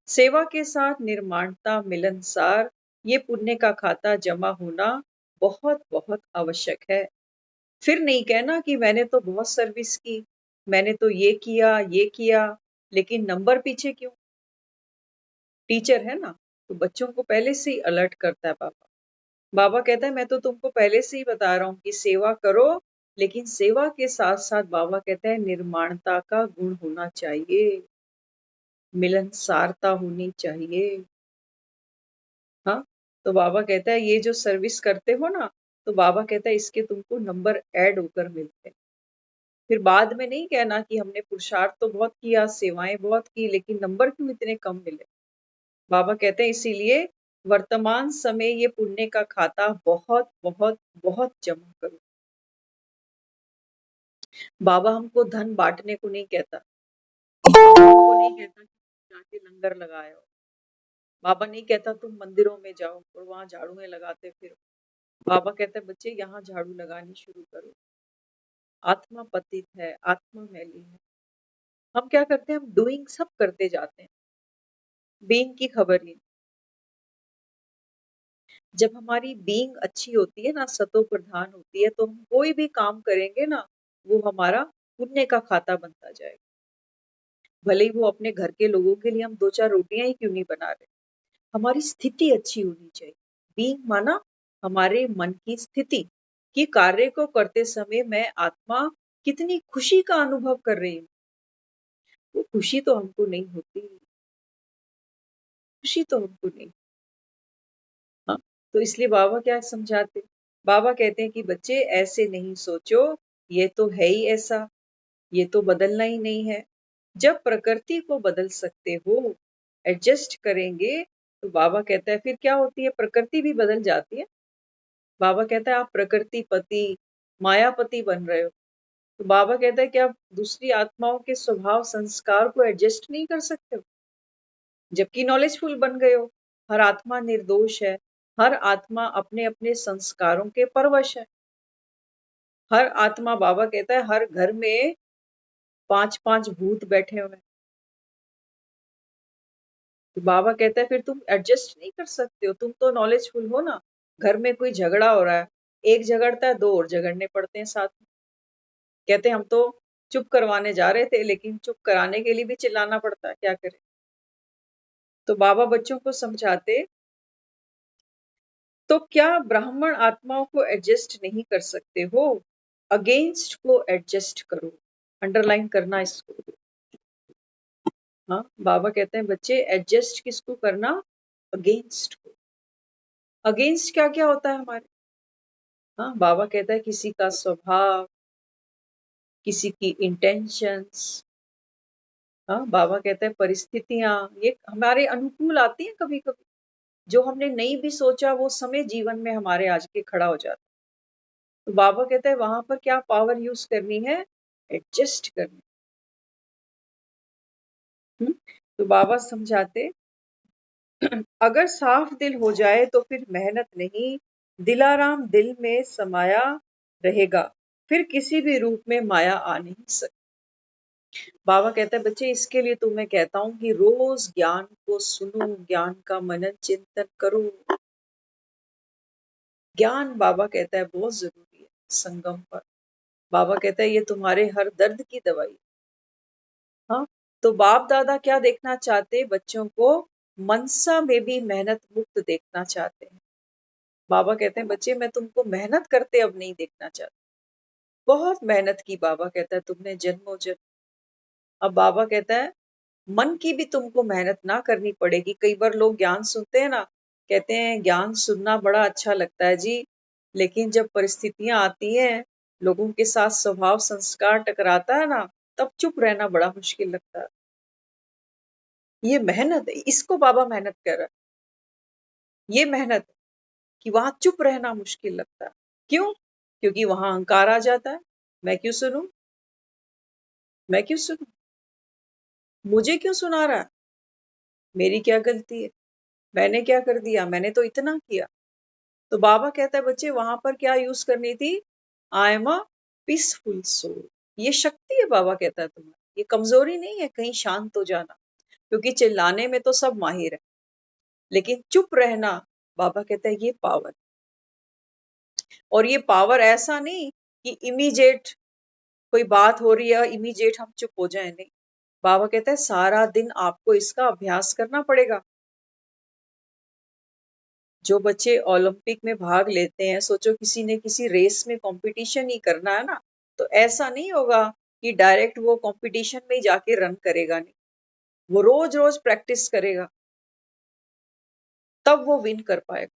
सेवा के साथ निर्माणता मिलनसार ये पुण्य का खाता जमा होना बहुत बहुत आवश्यक है। फिर नहीं कहना कि मैंने तो बहुत सर्विस की, मैंने तो ये किया, लेकिन नंबर पीछे क्यों? टीचर है ना, तो बच्चों को पहले से ही अलर्ट करता है बाबा। बाबा कहता है मैं तो तुमको पहले से ही बता रहा हूँ कि सेवा करो, लेकिन सेवा के साथ साथ बाबा कहते हैं निर्माणता का गुण होना चाहिए, मिलनसारता होनी चाहिए। हाँ, तो बाबा कहता है ये जो सर्विस करते हो ना, तो बाबा कहता है इसके तुमको नंबर ऐड होकर मिलते हैं। फिर बाद में नहीं कहना कि हमने पुरुषार्थ तो बहुत किया, सेवाएं बहुत की, लेकिन नंबर क्यों इतने कम मिले। बाबा कहते हैं इसीलिए वर्तमान समय ये पुण्य का खाता बहुत बहुत बहुत जमा करो। बाबा हमको धन बांटने को नहीं कहता, बाबा हमको नहीं कहता कि जाके लंगर लगाए हो, बाबा नहीं कहता तुम मंदिरों में जाओ और वहां झाड़ुएं लगाते फिरो। बाबा कहते हैं बच्चे यहाँ झाड़ू लगानी शुरू करो। आत्मा पतित है, आत्मा मैली है। हम क्या करते हैं, हम डूइंग सब करते जाते हैं, बीइंग की खबर ही नहीं। जब हमारी बीइंग अच्छी होती है ना, सतो प्रधान होती है, तो हम कोई भी काम करेंगे ना, वो हमारा पुण्य का खाता बनता जाएगा। भले ही वो अपने घर के लोगों के लिए हम 2-4 रोटियां ही क्यों नहीं बना रहे, हमारी स्थिति अच्छी होनी चाहिए। बीइंग माना हमारे मन की स्थिति, कि कार्य को करते समय मैं आत्मा कितनी खुशी का अनुभव कर रही हूँ। वो खुशी तो हमको नहीं होती, खुशी तो हमको नहीं। हाँ, तो इसलिए बाबा क्या समझाते, बाबा कहते हैं कि बच्चे ऐसे नहीं सोचो ये तो है ही ऐसा, ये तो बदलना ही नहीं है। जब प्रकृति को बदल सकते हो, एडजस्ट करेंगे, तो बाबा कहता है फिर क्या होती है, प्रकृति भी बदल जाती है। बाबा कहता है आप प्रकृति पति, मायापति बन रहे हो, तो बाबा कहता है कि आप दूसरी आत्माओं के स्वभाव संस्कार को एडजस्ट नहीं कर सकते हो, जबकि नॉलेजफुल बन गए हो। हर आत्मा निर्दोष है, हर आत्मा अपने अपने संस्कारों के परवश है। हर आत्मा, बाबा कहता है हर घर में 5-5 भूत बैठे हुए हैं। तो बाबा कहता है फिर तुम एडजस्ट नहीं कर सकते हो, तुम तो नॉलेजफुल हो ना। घर में कोई झगड़ा हो रहा है, एक झगड़ता है, दो और झगड़ने पड़ते हैं साथ में। कहते हैं हम तो चुप करवाने जा रहे थे, लेकिन चुप कराने के लिए भी चिल्लाना पड़ता है, क्या करें। तो बाबा बच्चों को समझाते, तो क्या ब्राह्मण आत्माओं को एडजस्ट नहीं कर सकते हो, अगेंस्ट को एडजस्ट करो। अंडरलाइन करना इसको। हाँ, बाबा कहते हैं बच्चे एडजस्ट किसको करना, अगेंस्ट को। अगेंस्ट क्या क्या होता है हमारे। हाँ, बाबा कहता है किसी का स्वभाव, किसी की इंटेंशंस। हाँ, बाबा कहता है परिस्थितियां, ये हमारे अनुकूल आती हैं कभी कभी। जो हमने नहीं भी सोचा वो समय जीवन में हमारे आज के खड़ा हो जाता है। तो बाबा कहता है वहां पर क्या पावर यूज करनी है, एडजस्ट करनी। तो बाबा समझाते, अगर साफ दिल हो जाए तो फिर मेहनत नहीं, दिलाराम दिल में समाया रहेगा, फिर किसी भी रूप में माया आ नहीं सकती। बाबा कहता है बच्चे इसके लिए तो मैं कहता हूँ कि रोज ज्ञान को सुनो, ज्ञान का मनन चिंतन करो। ज्ञान, बाबा कहता है बहुत जरूरी है संगम पर। बाबा कहता है ये तुम्हारे हर दर्द की दवाई। हाँ, तो बाप दादा क्या देखना चाहते, बच्चों को मनसा में भी मेहनत मुक्त देखना चाहते हैं। बाबा कहते हैं बच्चे मैं तुमको मेहनत करते अब नहीं देखना चाहता। बहुत मेहनत की, बाबा कहता है तुमने जन्मों जन्म। अब बाबा कहता है मन की भी तुमको मेहनत ना करनी पड़ेगी। कई बार लोग ज्ञान सुनते हैं ना, कहते हैं ज्ञान सुनना बड़ा अच्छा लगता है जी, लेकिन जब परिस्थितियां आती हैं, लोगों के साथ स्वभाव संस्कार टकराता है ना, तब चुप रहना बड़ा मुश्किल लगता है। ये मेहनत है, इसको बाबा मेहनत कर रहा है। ये मेहनत है कि वहां चुप रहना मुश्किल लगता है। क्यों? क्योंकि वहां अहंकार आ जाता है। मैं क्यों सुनूं, मैं क्यों सुनूं, मुझे क्यों सुना रहा है, मेरी क्या गलती है, मैंने क्या कर दिया, मैंने तो इतना किया। तो बाबा कहता है बच्चे वहां पर क्या यूज करनी थी, I am a peaceful soul. ये शक्ति है, बाबा कहता है तुम्हारी, ये कमजोरी नहीं है कहीं शांत हो जाना। क्योंकि चिल्लाने में तो सब माहिर है, लेकिन चुप रहना, बाबा कहता है ये पावर। और ये पावर ऐसा नहीं कि इमीडिएट कोई बात हो रही है इमीडिएट हम चुप हो जाए, नहीं। बाबा कहता है सारा दिन आपको इसका अभ्यास करना पड़ेगा। जो बच्चे ओलंपिक में भाग लेते हैं, सोचो किसी ने किसी रेस में कंपटीशन ही करना है ना, तो ऐसा नहीं होगा कि डायरेक्ट वो कंपटीशन में ही जाके रन करेगा, नहीं। वो रोज रोज प्रैक्टिस करेगा, तब वो विन कर पाएगा।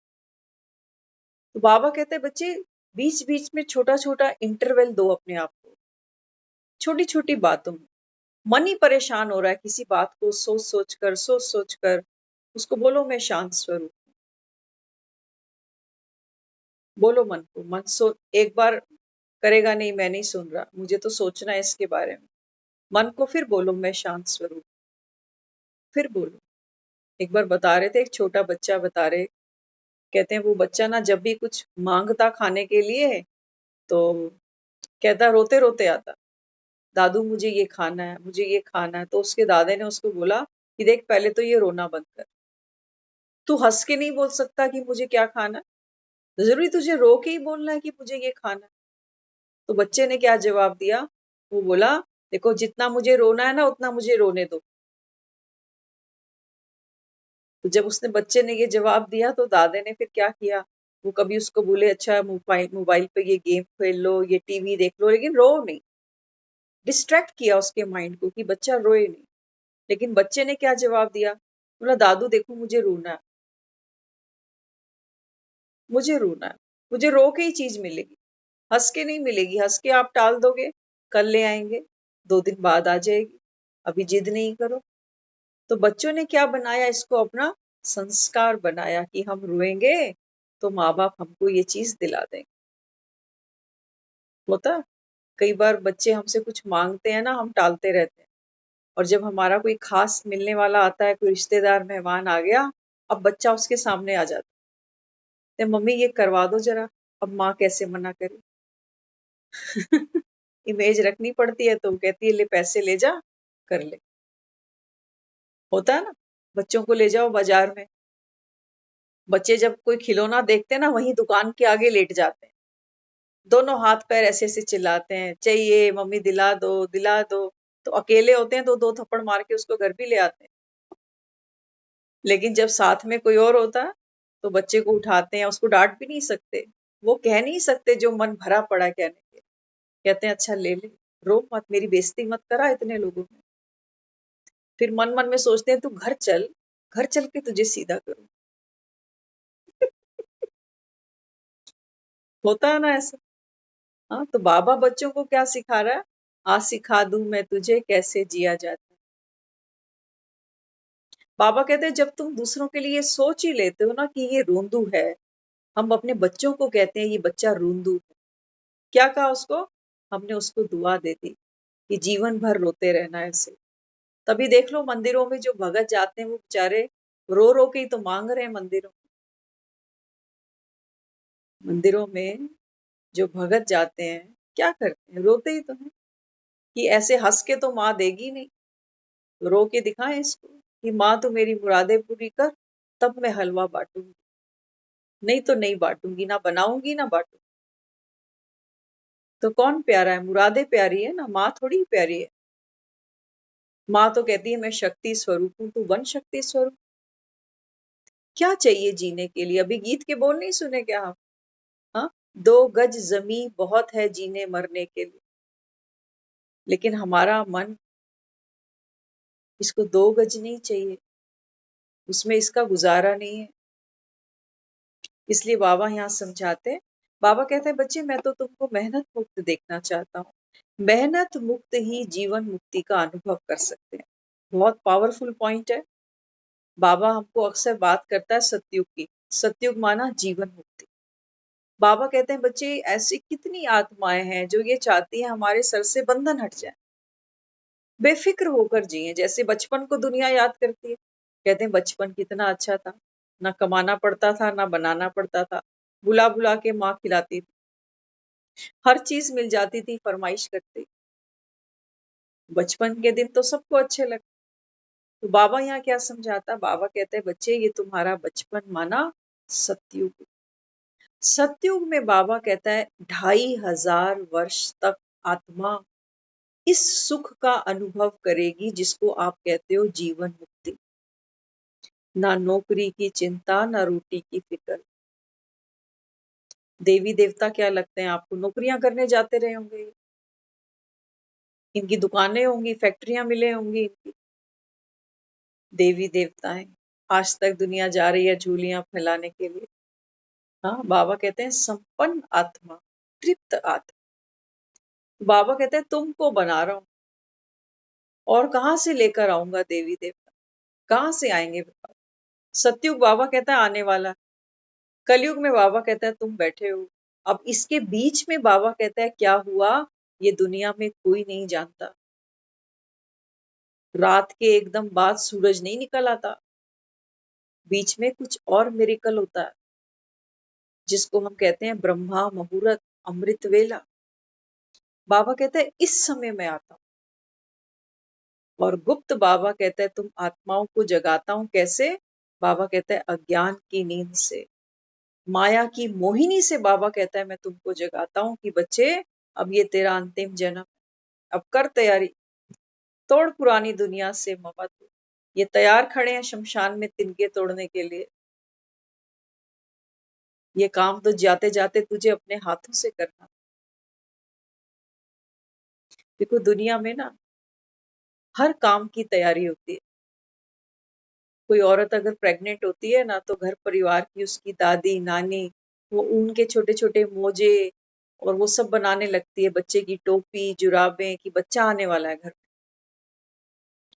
तो बाबा कहते हैं बच्चे बीच बीच में छोटा छोटा इंटरवल दो अपने आप को, छोटी छोटी बातों में। मन ही परेशान हो रहा है किसी बात को सोच सोच कर, उसको बोलो मैं शांत स्वरूप। बोलो मन को, एक बार करेगा नहीं, मैं नहीं सुन रहा, मुझे तो सोचना है इसके बारे में। मन को फिर बोलो मैं शांत स्वरूप, फिर बोलो। एक बार बता रहे थे, एक छोटा बच्चा बता रहे, कहते हैं वो बच्चा ना जब भी कुछ मांगता खाने के लिए, तो कहता रोते रोते आता, दादू मुझे ये खाना है, मुझे ये खाना है। तो उसके दादा ने उसको बोला कि देख पहले तो ये रोना बंद कर, तू हंस के नहीं बोल सकता कि मुझे क्या खाना है, जरूरी तुझे रो के ही बोलना है कि मुझे ये खाना है। तो बच्चे ने क्या जवाब दिया, वो बोला देखो जितना मुझे रोना है ना उतना मुझे रोने दो। तो जब उसने बच्चे ने ये जवाब दिया, तो दादे ने फिर क्या किया, वो कभी उसको बोले अच्छा मोबाइल मोबाइल पे ये गेम खेल लो, ये टीवी देख लो, लेकिन रो नहीं। डिस्ट्रैक्ट किया उसके माइंड को कि बच्चा रोए नहीं। लेकिन बच्चे ने क्या जवाब दिया, बोला दादू देखो मुझे रोना है, मुझे रोना है, मुझे रो के ही चीज मिलेगी। हंस के नहीं मिलेगी, हंस के आप टाल दोगे, कल ले आएंगे, 2 दिन बाद आ जाएगी, अभी जिद नहीं करो। तो बच्चों ने क्या बनाया, इसको अपना संस्कार बनाया कि हम रोएंगे तो माँ बाप हमको ये चीज दिला देंगे। होता कई बार बच्चे हमसे कुछ मांगते हैं ना, हम टालते रहते हैं, और जब हमारा कोई खास मिलने वाला आता है, कोई रिश्तेदार मेहमान आ गया, अब बच्चा उसके सामने आ जाता है, मम्मी ये करवा दो जरा, अब माँ कैसे मना करे। इमेज रखनी पड़ती है, तो वो कहती है ले पैसे ले जा, कर ले। होता है ना, बच्चों को ले जाओ बाजार में, बच्चे जब कोई खिलौना देखते हैं ना, वहीं दुकान के आगे लेट जाते हैं, दोनों हाथ पैर ऐसे ऐसे चिल्लाते हैं, चाहिए मम्मी दिला दो दिला दो। तो अकेले होते हैं तो 2 थप्पड़ मार के उसको घर भी ले आते हैं, लेकिन जब साथ में कोई और होता है तो बच्चे को उठाते हैं, उसको डांट भी नहीं सकते, वो कह नहीं सकते जो मन भरा पड़ा है कहने के, कहते हैं अच्छा ले ले, रो मत, मेरी बेइज्जती मत करा इतने लोगों में। फिर मन मन में सोचते हैं तू घर चल, घर चल के तुझे सीधा करूं। होता है ना ऐसा। हाँ, तो बाबा बच्चों को क्या सिखा रहा है, आज सिखा दूं मैं तुझे कैसे जिया जाता है। बाबा कहते हैं जब तुम दूसरों के लिए सोच ही लेते हो ना कि ये रोंदू है, हम अपने बच्चों को कहते हैं ये बच्चा रोंदू है, क्या कहा उसको, हमने उसको दुआ दे दी कि जीवन भर रोते रहना ऐसे। तभी देख लो मंदिरों में जो भगत जाते हैं वो बेचारे रो रो के ही तो मांग रहे हैं मंदिरों मंदिरों में जो भगत जाते हैं क्या करते हैं, रोते ही तो हैं कि ऐसे हंस के तो माँ देगी नहीं, रो के दिखाएं इसको कि माँ तो मेरी मुरादें पूरी कर, तब मैं हलवा बांटूंगी, नहीं तो नहीं बांटूंगी, ना बनाऊंगी ना बांटूंगी। तो कौन प्यारा है, मुरादें प्यारी है ना, माँ थोड़ी प्यारी है। माँ तो कहती है मैं शक्ति स्वरूप हूँ, तू बन शक्ति स्वरूप। क्या चाहिए जीने के लिए, अभी गीत के बोल नहीं सुने क्या आप, हाँ, 2 गज जमी बहुत है जीने मरने के लिए, लेकिन हमारा मन इसको 2 गज नहीं चाहिए, उसमें इसका गुजारा नहीं है। इसलिए बाबा यहाँ समझाते हैं, बाबा कहते हैं बच्चे मैं तो तुमको मेहनत मुक्त देखना चाहता हूँ, मेहनत मुक्त ही जीवन मुक्ति का अनुभव कर सकते हैं। बहुत पावरफुल पॉइंट है। बाबा हमको अक्सर बात करता है सतयुग की, सतयुग माना जीवन मुक्ति। बाबा कहते हैं बच्चे ऐसी कितनी आत्माएं हैं जो ये चाहती हैं हमारे सर से बंधन हट जाए, बेफिक्र होकर जिए, जैसे बचपन को दुनिया याद करती है। कहते हैं बचपन कितना अच्छा था, ना कमाना पड़ता था ना बनाना पड़ता था, बुला बुला के माँ खिलाती थी, हर चीज मिल जाती थी, फरमाइश करती। बचपन के दिन तो सबको अच्छे लगते। तो बाबा यहाँ क्या समझाता, बाबा कहते हैं बच्चे ये तुम्हारा बचपन माना सतयुग, सतयुग में बाबा कहता है 2500 वर्ष तक आत्मा इस सुख का अनुभव करेगी जिसको आप कहते हो जीवन मुक्ति। ना नौकरी की चिंता, ना रोटी की फिक्र। देवी देवता क्या लगते हैं आपको, नौकरियां करने जाते रहे होंगे, इनकी दुकानें होंगी, फैक्ट्रियां मिले होंगी इनकी। देवी देवता है, आज तक दुनिया जा रही है झूलियां फैलाने के लिए। हाँ, बाबा कहते हैं संपन्न आत्मा, तृप्त आत्मा। बाबा कहते हैं तुमको बना रहा हूं, और कहाँ से लेकर आऊंगा देवी देवता, कहाँ से आएंगे। सतयुग बाबा कहता है आने वाला, कलयुग में बाबा कहता है तुम बैठे हो। अब इसके बीच में बाबा कहता है क्या हुआ, ये दुनिया में कोई नहीं जानता। रात के एकदम बाद सूरज नहीं निकल आता, बीच में कुछ और मिरेकल होता है जिसको हम कहते हैं ब्रह्मा मुहूर्त, अमृत वेला। बाबा कहता है इस समय में आता हूं, और गुप्त बाबा कहता है तुम आत्माओं को जगाता हूं कैसे, बाबा कहता है अज्ञान की नींद से, माया की मोहिनी से। बाबा कहता है मैं तुमको जगाता हूं कि बच्चे अब ये तेरा अंतिम जन्म, अब कर तैयारी, तोड़ पुरानी दुनिया से मोहब्बत। ये तैयार खड़े हैं शमशान में तिनके तोड़ने के लिए, ये काम तो जाते जाते तुझे अपने हाथों से करना। देखो दुनिया में ना हर काम की तैयारी होती है। कोई औरत अगर प्रेग्नेंट होती है ना, तो घर परिवार की उसकी दादी नानी वो ऊन के छोटे छोटे मोजे और वो सब बनाने लगती है, बच्चे की टोपी जुराबें कि बच्चा आने वाला है घर में।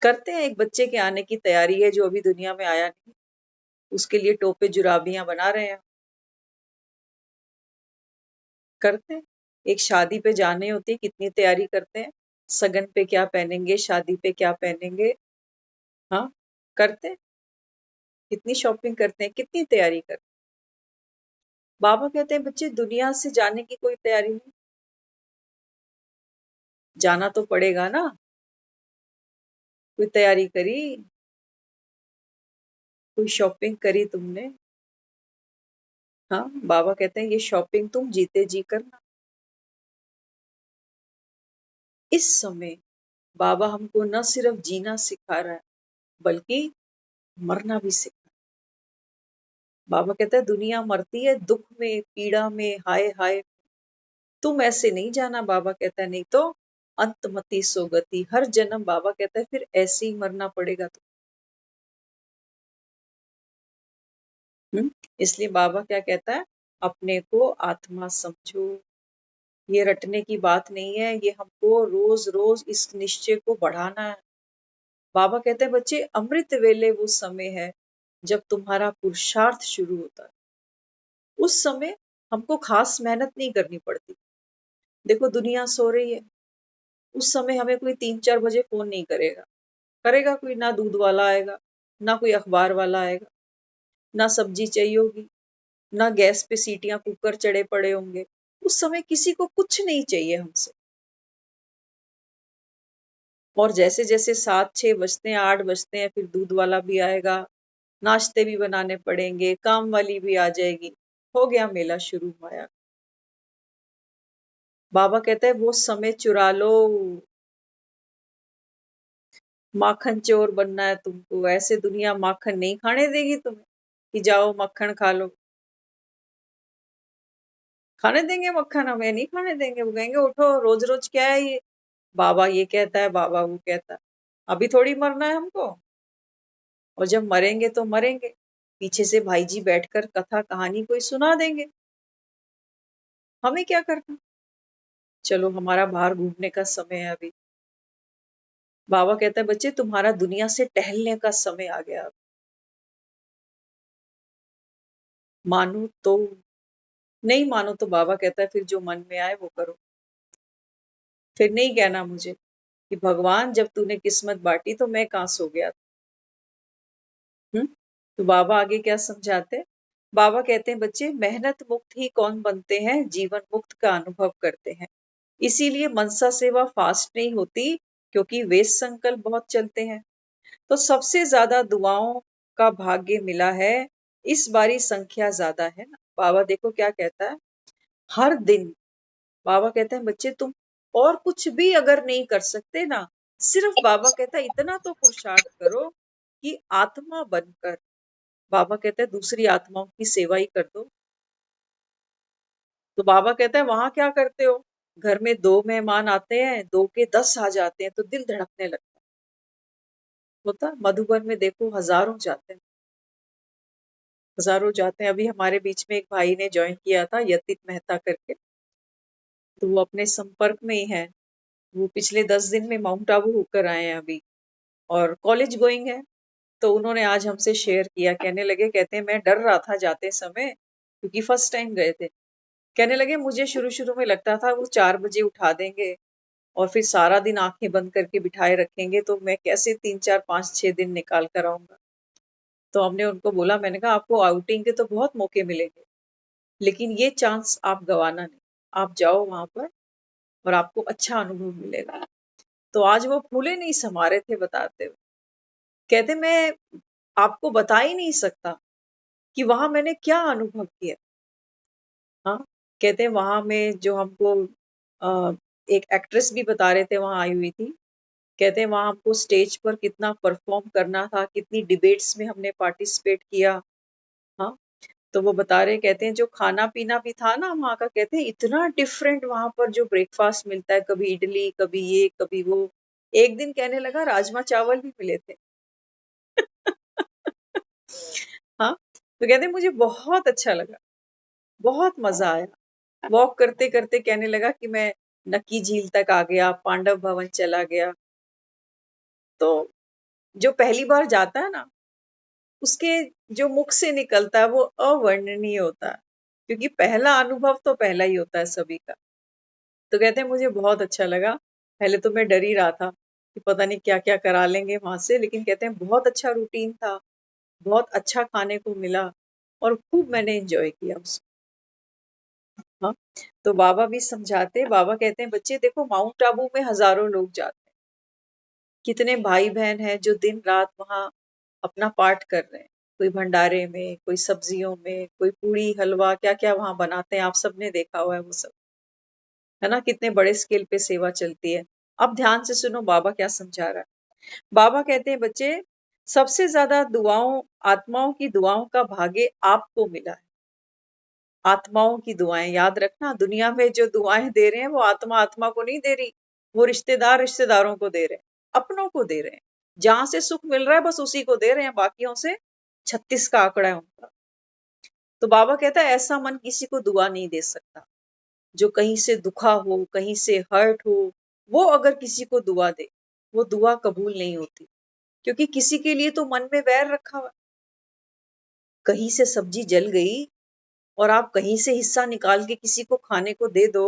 करते हैं, एक बच्चे के आने की तैयारी है जो अभी दुनिया में आया नहीं, उसके लिए टोपे जुराबियां बना रहे हैं। करते हैं, एक शादी पे जाने होती है, कितनी तैयारी करते हैं, सगन पे क्या पहनेंगे, शादी पे क्या पहनेंगे। हाँ, करते हैं, कितनी शॉपिंग करते हैं, कितनी तैयारी करते हैं। बाबा कहते हैं बच्चे दुनिया से जाने की कोई तैयारी नहीं, जाना तो पड़ेगा ना, कोई तैयारी करी, कोई शॉपिंग करी तुमने। हाँ, बाबा कहते हैं ये शॉपिंग तुम जीते जी करना। इस समय बाबा हमको न सिर्फ जीना सिखा रहा है बल्कि मरना भी सिखा रहा है। बाबा कहता है दुनिया मरती है दुख में, पीड़ा में, हाय हाय, तुम ऐसे नहीं जाना। बाबा कहता है नहीं तो अंतमति सोगति, हर जन्म बाबा कहता है फिर ऐसे ही मरना पड़ेगा इसलिए बाबा क्या कहता है, अपने को आत्मा समझो। ये रटने की बात नहीं है, ये हमको रोज रोज इस निश्चय को बढ़ाना है। बाबा कहते हैं बच्चे अमृत वेले वो समय है जब तुम्हारा पुरुषार्थ शुरू होता है। उस समय हमको खास मेहनत नहीं करनी पड़ती। देखो दुनिया सो रही है, उस समय हमें कोई 3-4 बजे फोन नहीं करेगा। करेगा कोई? ना दूध वाला आएगा, ना कोई अखबार वाला आएगा, ना सब्जी चाहिए होगी, ना गैस पे सीटियां कुकर चढ़े पड़े होंगे। उस समय किसी को कुछ नहीं चाहिए हमसे। और जैसे जैसे 7-6 बजते हैं, 8 बजते हैं, फिर दूध वाला भी आएगा, नाश्ते भी बनाने पड़ेंगे, काम वाली भी आ जाएगी, हो गया मेला शुरू माया। बाबा कहते हैं वो समय चुरा लो, माखन चोर बनना है तुमको। ऐसे दुनिया माखन नहीं खाने देगी तुम्हें कि जाओ मक्खन खा लो। खाने देंगे मक्खन? हमें नहीं खाने देंगे। वो कहेंगे उठो, रोज रोज क्या है ये, बाबा ये कहता है, बाबा वो कहता है। अभी थोड़ी मरना है हमको, और जब मरेंगे तो मरेंगे, पीछे से भाई जी बैठकर कथा कहानी कोई सुना देंगे, हमें क्या करना। चलो हमारा बाहर घूमने का समय है अभी। बाबा कहता है बच्चे तुम्हारा दुनिया से टहलने का समय आ गया अब। मानो तो, नहीं मानो तो बाबा कहता है फिर जो मन में आए वो करो। फिर नहीं कहना मुझे कि भगवान जब तूने किस्मत बांटी तो मैं कहाँ सो गया था। तो बाबा आगे क्या समझाते हैं? बाबा कहते हैं बच्चे मेहनत मुक्त ही कौन बनते हैं, जीवन मुक्त का अनुभव करते हैं। इसीलिए मनसा सेवा फास्ट नहीं होती, क्योंकि वे संकल्प बहुत चलते हैं। तो सबसे ज्यादा दुआओं का भाग्य मिला है, इस बारी संख्या ज्यादा है ना। बाबा देखो क्या कहता है, हर दिन बाबा कहते हैं बच्चे तुम और कुछ भी अगर नहीं कर सकते ना, सिर्फ बाबा कहता है इतना तो पुरुषार्थ करो कि आत्मा बनकर, बाबा कहते हैं दूसरी आत्माओं की सेवा ही कर दो। तो बाबा कहता है वहां क्या करते हो? घर में 2 मेहमान आते हैं, 2 के 10 आ जाते हैं तो दिल धड़कने लगता है। होता मधुबन में देखो हजारों जाते हैं, हजारों जाते हैं। अभी हमारे बीच में एक भाई ने ज्वाइन किया था, यतित मेहता करके, तो वो अपने संपर्क में ही है। वो पिछले 10 दिन में माउंट आबू होकर आए हैं अभी, और कॉलेज गोइंग है। तो उन्होंने आज हमसे शेयर किया, कहने लगे, कहते हैं मैं डर रहा था जाते समय क्योंकि फर्स्ट टाइम गए थे। कहने लगे मुझे शुरू शुरू में लगता था वो 4 बजे उठा देंगे और फिर सारा दिन आंखें बंद करके बिठाए रखेंगे, तो मैं कैसे 3-4-5-6 दिन निकाल कर आऊंगा। तो हमने उनको बोला, मैंने कहा आपको आउटिंग के तो बहुत मौके मिलेंगे, लेकिन ये चांस आप गवाना नहीं। आप जाओ वहां पर और आपको अच्छा अनुभव मिलेगा। तो आज वो फूले नहीं समा रहे थे बताते हुए, कहते मैं आपको बता ही नहीं सकता कि वहां मैंने क्या अनुभव किया। हाँ, कहते हैं वहां में जो हमको एक एक्ट्रेस भी बता रहे थे वहां आई हुई थी, कहते हैं वहां हमको स्टेज पर कितना परफॉर्म करना था, कितनी डिबेट्स में हमने पार्टिसिपेट किया। हाँ, तो वो बता रहे, कहते हैं जो खाना पीना भी था ना वहाँ का, कहते हैं इतना डिफरेंट वहां पर जो ब्रेकफास्ट मिलता है, कभी इडली, कभी ये, कभी वो। एक दिन कहने लगा राजमा चावल भी मिले थे। हाँ, तो कहते हैं मुझे बहुत अच्छा लगा, बहुत मजा आया। वॉक करते करते कहने लगा कि मैं नक्की झील तक आ गया, पांडव भवन चला गया। तो जो पहली बार जाता है ना, उसके जो मुख से निकलता है वो अवर्णनीय होता है, क्योंकि पहला अनुभव तो पहला ही होता है सभी का। तो कहते हैं मुझे बहुत अच्छा लगा। पहले तो मैं डर ही रहा था कि पता नहीं क्या क्या करा लेंगे वहां से, लेकिन कहते हैं बहुत अच्छा रूटीन था, बहुत अच्छा खाने को मिला और खूब मैंने एंजॉय किया उसको। हाँ, तो बाबा भी समझाते, बाबा कहते हैं बच्चे देखो माउंट आबू में हजारों लोग जाते हैं, कितने भाई बहन हैं जो दिन रात वहां अपना पाठ कर रहे हैं, कोई भंडारे में, कोई सब्जियों में, कोई पूड़ी हलवा क्या क्या वहां बनाते हैं, आप सबने देखा हुआ है वो सब, है ना, कितने बड़े स्केल पे सेवा चलती है। अब ध्यान से सुनो बाबा क्या समझा रहा है। बाबा कहते हैं बच्चे सबसे ज्यादा दुआओं, आत्माओं की दुआओं का भाग्य आपको मिला है। आत्माओं की दुआएं याद रखना, दुनिया में जो दुआएं दे रहे हैं वो आत्मा आत्मा को नहीं दे रही, वो रिश्तेदार रिश्तेदारों को दे रहे हैं, अपनों को दे रहे हैं। जहां से सुख मिल रहा है बस उसी को दे रहे हैं, बाकियों से 36 का आंकड़ा है उनका। तो बाबा कहता है ऐसा मन किसी को दुआ नहीं दे सकता। जो कहीं से दुखा हो, कहीं से हर्ट हो, वो अगर किसी को दुआ दे, वो दुआ कबूल नहीं होती, क्योंकि किसी के लिए तो मन में वैर रखा हुआ। कहीं से सब्जी जल गई और आप कहीं से हिस्सा निकाल के किसी को खाने को दे दो,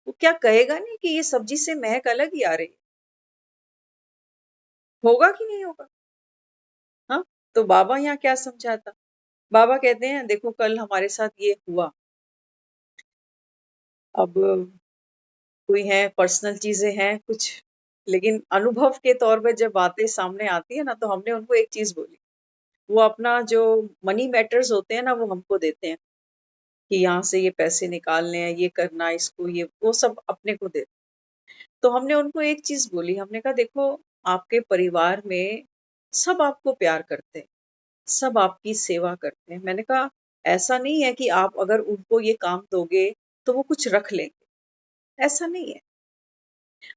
वो क्या कहेगा नहीं कि ये सब्जी से महक अलग ही आ रही है? होगा कि नहीं होगा? हाँ, तो बाबा यहाँ क्या समझाता, बाबा कहते हैं देखो कल हमारे साथ ये हुआ। अब कोई है, पर्सनल चीजें हैं कुछ, लेकिन अनुभव के तौर पे जब बातें सामने आती है ना, तो हमने उनको एक चीज बोली। वो अपना जो मनी मैटर्स होते हैं ना, वो हमको देते हैं कि यहाँ से ये पैसे निकालने हैं, ये करना, इसको ये वो सब अपने को देते। तो हमने उनको एक चीज बोली, हमने कहा देखो आपके परिवार में सब आपको प्यार करते हैं, सब आपकी सेवा करते हैं। मैंने कहा ऐसा नहीं है कि आप अगर उनको ये काम दोगे तो वो कुछ रख लेंगे, ऐसा नहीं है।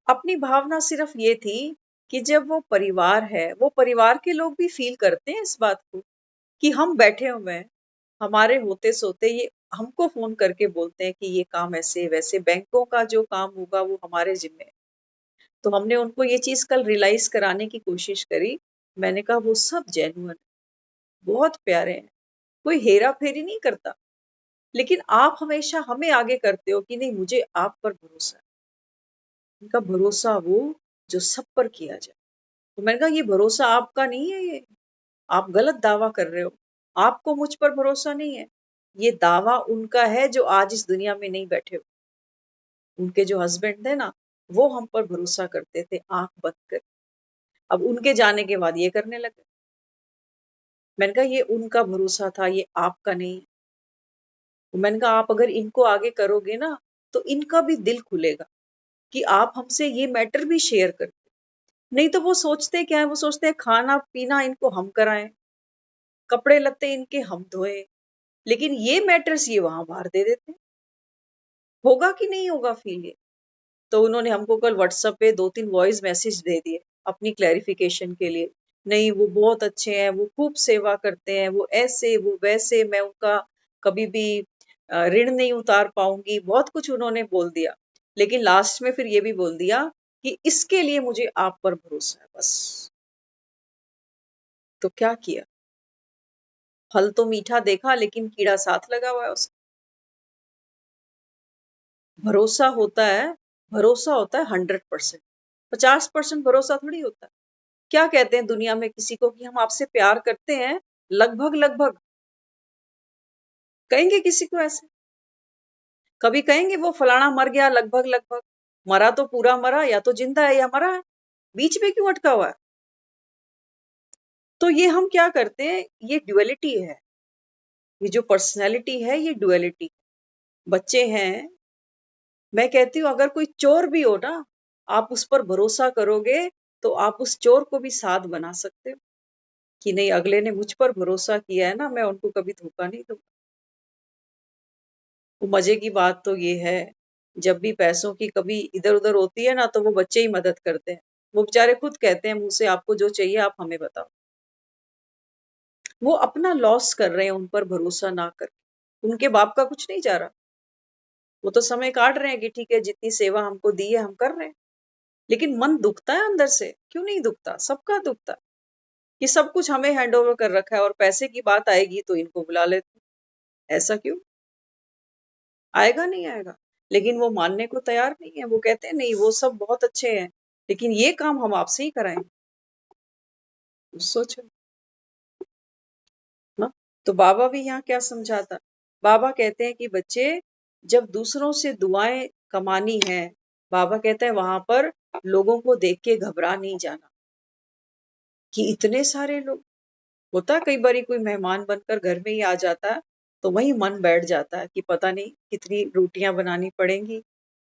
अपनी भावना सिर्फ ये थी कि जब वो परिवार है, वो परिवार के लोग भी फील करते हैं इस बात को कि हम बैठे हुए हैं, हमारे होते सोते ये हमको फोन करके बोलते हैं कि ये काम ऐसे वैसे, बैंकों का जो काम होगा वो हमारे जिम्मे है। तो हमने उनको ये चीज कल रियलाइज कराने की कोशिश करी। मैंने कहा वो सब जेन्युइन, बहुत प्यारे हैं, कोई हेरा फेरी नहीं करता, लेकिन आप हमेशा हमें आगे करते हो कि नहीं मुझे आप पर भरोसा है। उनका भरोसा वो जो सब पर किया जाए। तो मैंने कहा ये भरोसा आपका नहीं है, ये आप गलत दावा कर रहे हो, आपको मुझ पर भरोसा नहीं है। ये दावा उनका है जो आज इस दुनिया में नहीं बैठे हो। उनके जो हस्बैंड थे ना, वो हम पर भरोसा करते थे आंख बंद कर। अब उनके जाने के बाद ये करने लगे। मैंने कहा ये उनका भरोसा था, ये आपका नहीं है। तो मैंने कहा आप अगर इनको आगे करोगे ना, तो इनका भी दिल खुलेगा कि आप हमसे ये मैटर भी शेयर करते। नहीं तो वो सोचते क्या है, वो सोचते हैं खाना पीना इनको हम कराएं, कपड़े लत्ते इनके हम धोए, लेकिन ये मैटर्स ये वहां बाहर दे देते हैं। होगा कि नहीं होगा फील ये? तो उन्होंने हमको कल व्हाट्सएप पे 2-3 वॉइस मैसेज दे दिए अपनी क्लैरिफिकेशन के लिए। नहीं वो बहुत अच्छे हैं, वो खूब सेवा करते हैं, वो ऐसे वो वैसे, मैं उनका कभी भी ऋण नहीं उतार पाऊंगी, बहुत कुछ उन्होंने बोल दिया। लेकिन लास्ट में फिर ये भी बोल दिया कि इसके लिए मुझे आप पर भरोसा है बस। तो क्या किया, फल तो मीठा देखा लेकिन कीड़ा साथ लगा हुआ है उसका। भरोसा होता है, भरोसा होता है 100%, 50% भरोसा थोड़ी होता है। क्या कहते हैं दुनिया में किसी को कि हम आपसे प्यार करते हैं, लगभग लगभग कहेंगे किसी को ऐसे? कभी कहेंगे वो फलाना मर गया लगभग लगभग? मरा तो पूरा मरा, या तो जिंदा है या मरा है, बीच में क्यों अटका हुआ है? तो ये हम क्या करते हैं, ये ड्युअलिटी है, ये जो पर्सनैलिटी है ये ड्युअलिटी। बच्चे हैं, मैं कहती हूँ अगर कोई चोर भी हो ना, आप उस पर भरोसा करोगे तो आप उस चोर को भी साथ बना सकते हो कि नहीं अगले ने मुझ पर भरोसा किया है ना, मैं उनको कभी धोखा नहीं दूंगा। वो मजे की बात तो ये है, जब भी पैसों की कभी इधर उधर होती है ना, तो वो बच्चे ही मदद करते हैं। वो बेचारे खुद कहते हैं मुंह से आपको जो चाहिए आप हमें बताओ। वो अपना लॉस कर रहे हैं उन पर भरोसा ना कर, उनके बाप का कुछ नहीं जा रहा। वो तो समय काट रहे हैं कि ठीक है जितनी सेवा हमको दी है हम कर रहे हैं, लेकिन मन दुखता है अंदर से। क्यों नहीं दुखता? सबका दुखता है कि सब कुछ हमें हैंड ओवर कर रखा है और पैसे की बात आएगी तो इनको बुला लेते हैं। ऐसा क्यों? आएगा नहीं आएगा, लेकिन वो मानने को तैयार नहीं है। वो कहते हैं नहीं वो सब बहुत अच्छे हैं, लेकिन ये काम हम आपसे ही कराएंगे। सोचो ना। तो बाबा भी यहाँ क्या समझाता? बाबा कहते हैं कि बच्चे जब दूसरों से दुआएं कमानी है, बाबा कहते हैं वहां पर लोगों को देख के घबरा नहीं जाना कि इतने सारे लोग। होता है कई बारी कोई मेहमान बनकर घर में ही आ जाता है तो वही मन बैठ जाता है कि पता नहीं कितनी रोटियां बनानी पड़ेंगी,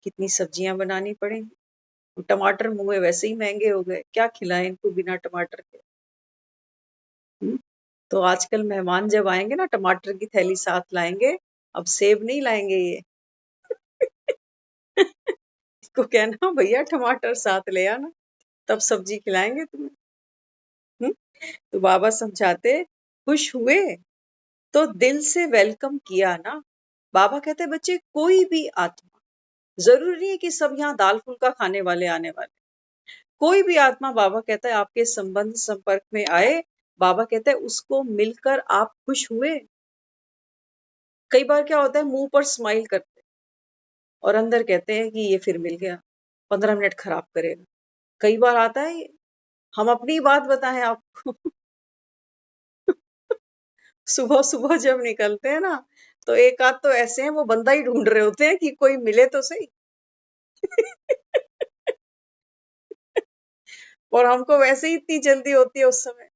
कितनी सब्जियां बनानी पड़ेंगी। टमाटर मुंह में वैसे ही महंगे हो गए, क्या खिलाएं इनको बिना टमाटर के। हम्म? तो आजकल मेहमान जब आएंगे ना टमाटर की थैली साथ लाएंगे, अब सेब नहीं लाएंगे ये। इसको कहना भैया टमाटर साथ ले आना, तब सब्जी खिलाएंगे तुम्हें। हम्म? तो बाबा समझाते खुश हुए तो दिल से वेलकम किया ना। बाबा कहते बच्चे कोई भी आत्मा, जरूरी नहीं है कि सब यहाँ दाल फुल्का खाने वाले आने वाले, कोई भी आत्मा बाबा कहता है आपके संबंध संपर्क में आए, बाबा कहता है उसको मिलकर आप खुश हुए। कई बार क्या होता है मुंह पर स्माइल करते हैं और अंदर कहते हैं कि ये फिर मिल गया, 15 मिनट खराब करेगा। कई बार आता है ये। हम अपनी बात बताएं आपको। सुबह सुबह जब निकलते हैं ना तो एक आध तो ऐसे हैं वो बंदा ही ढूंढ रहे होते हैं कि कोई मिले तो सही। और हमको वैसे ही इतनी जल्दी होती है उस समय।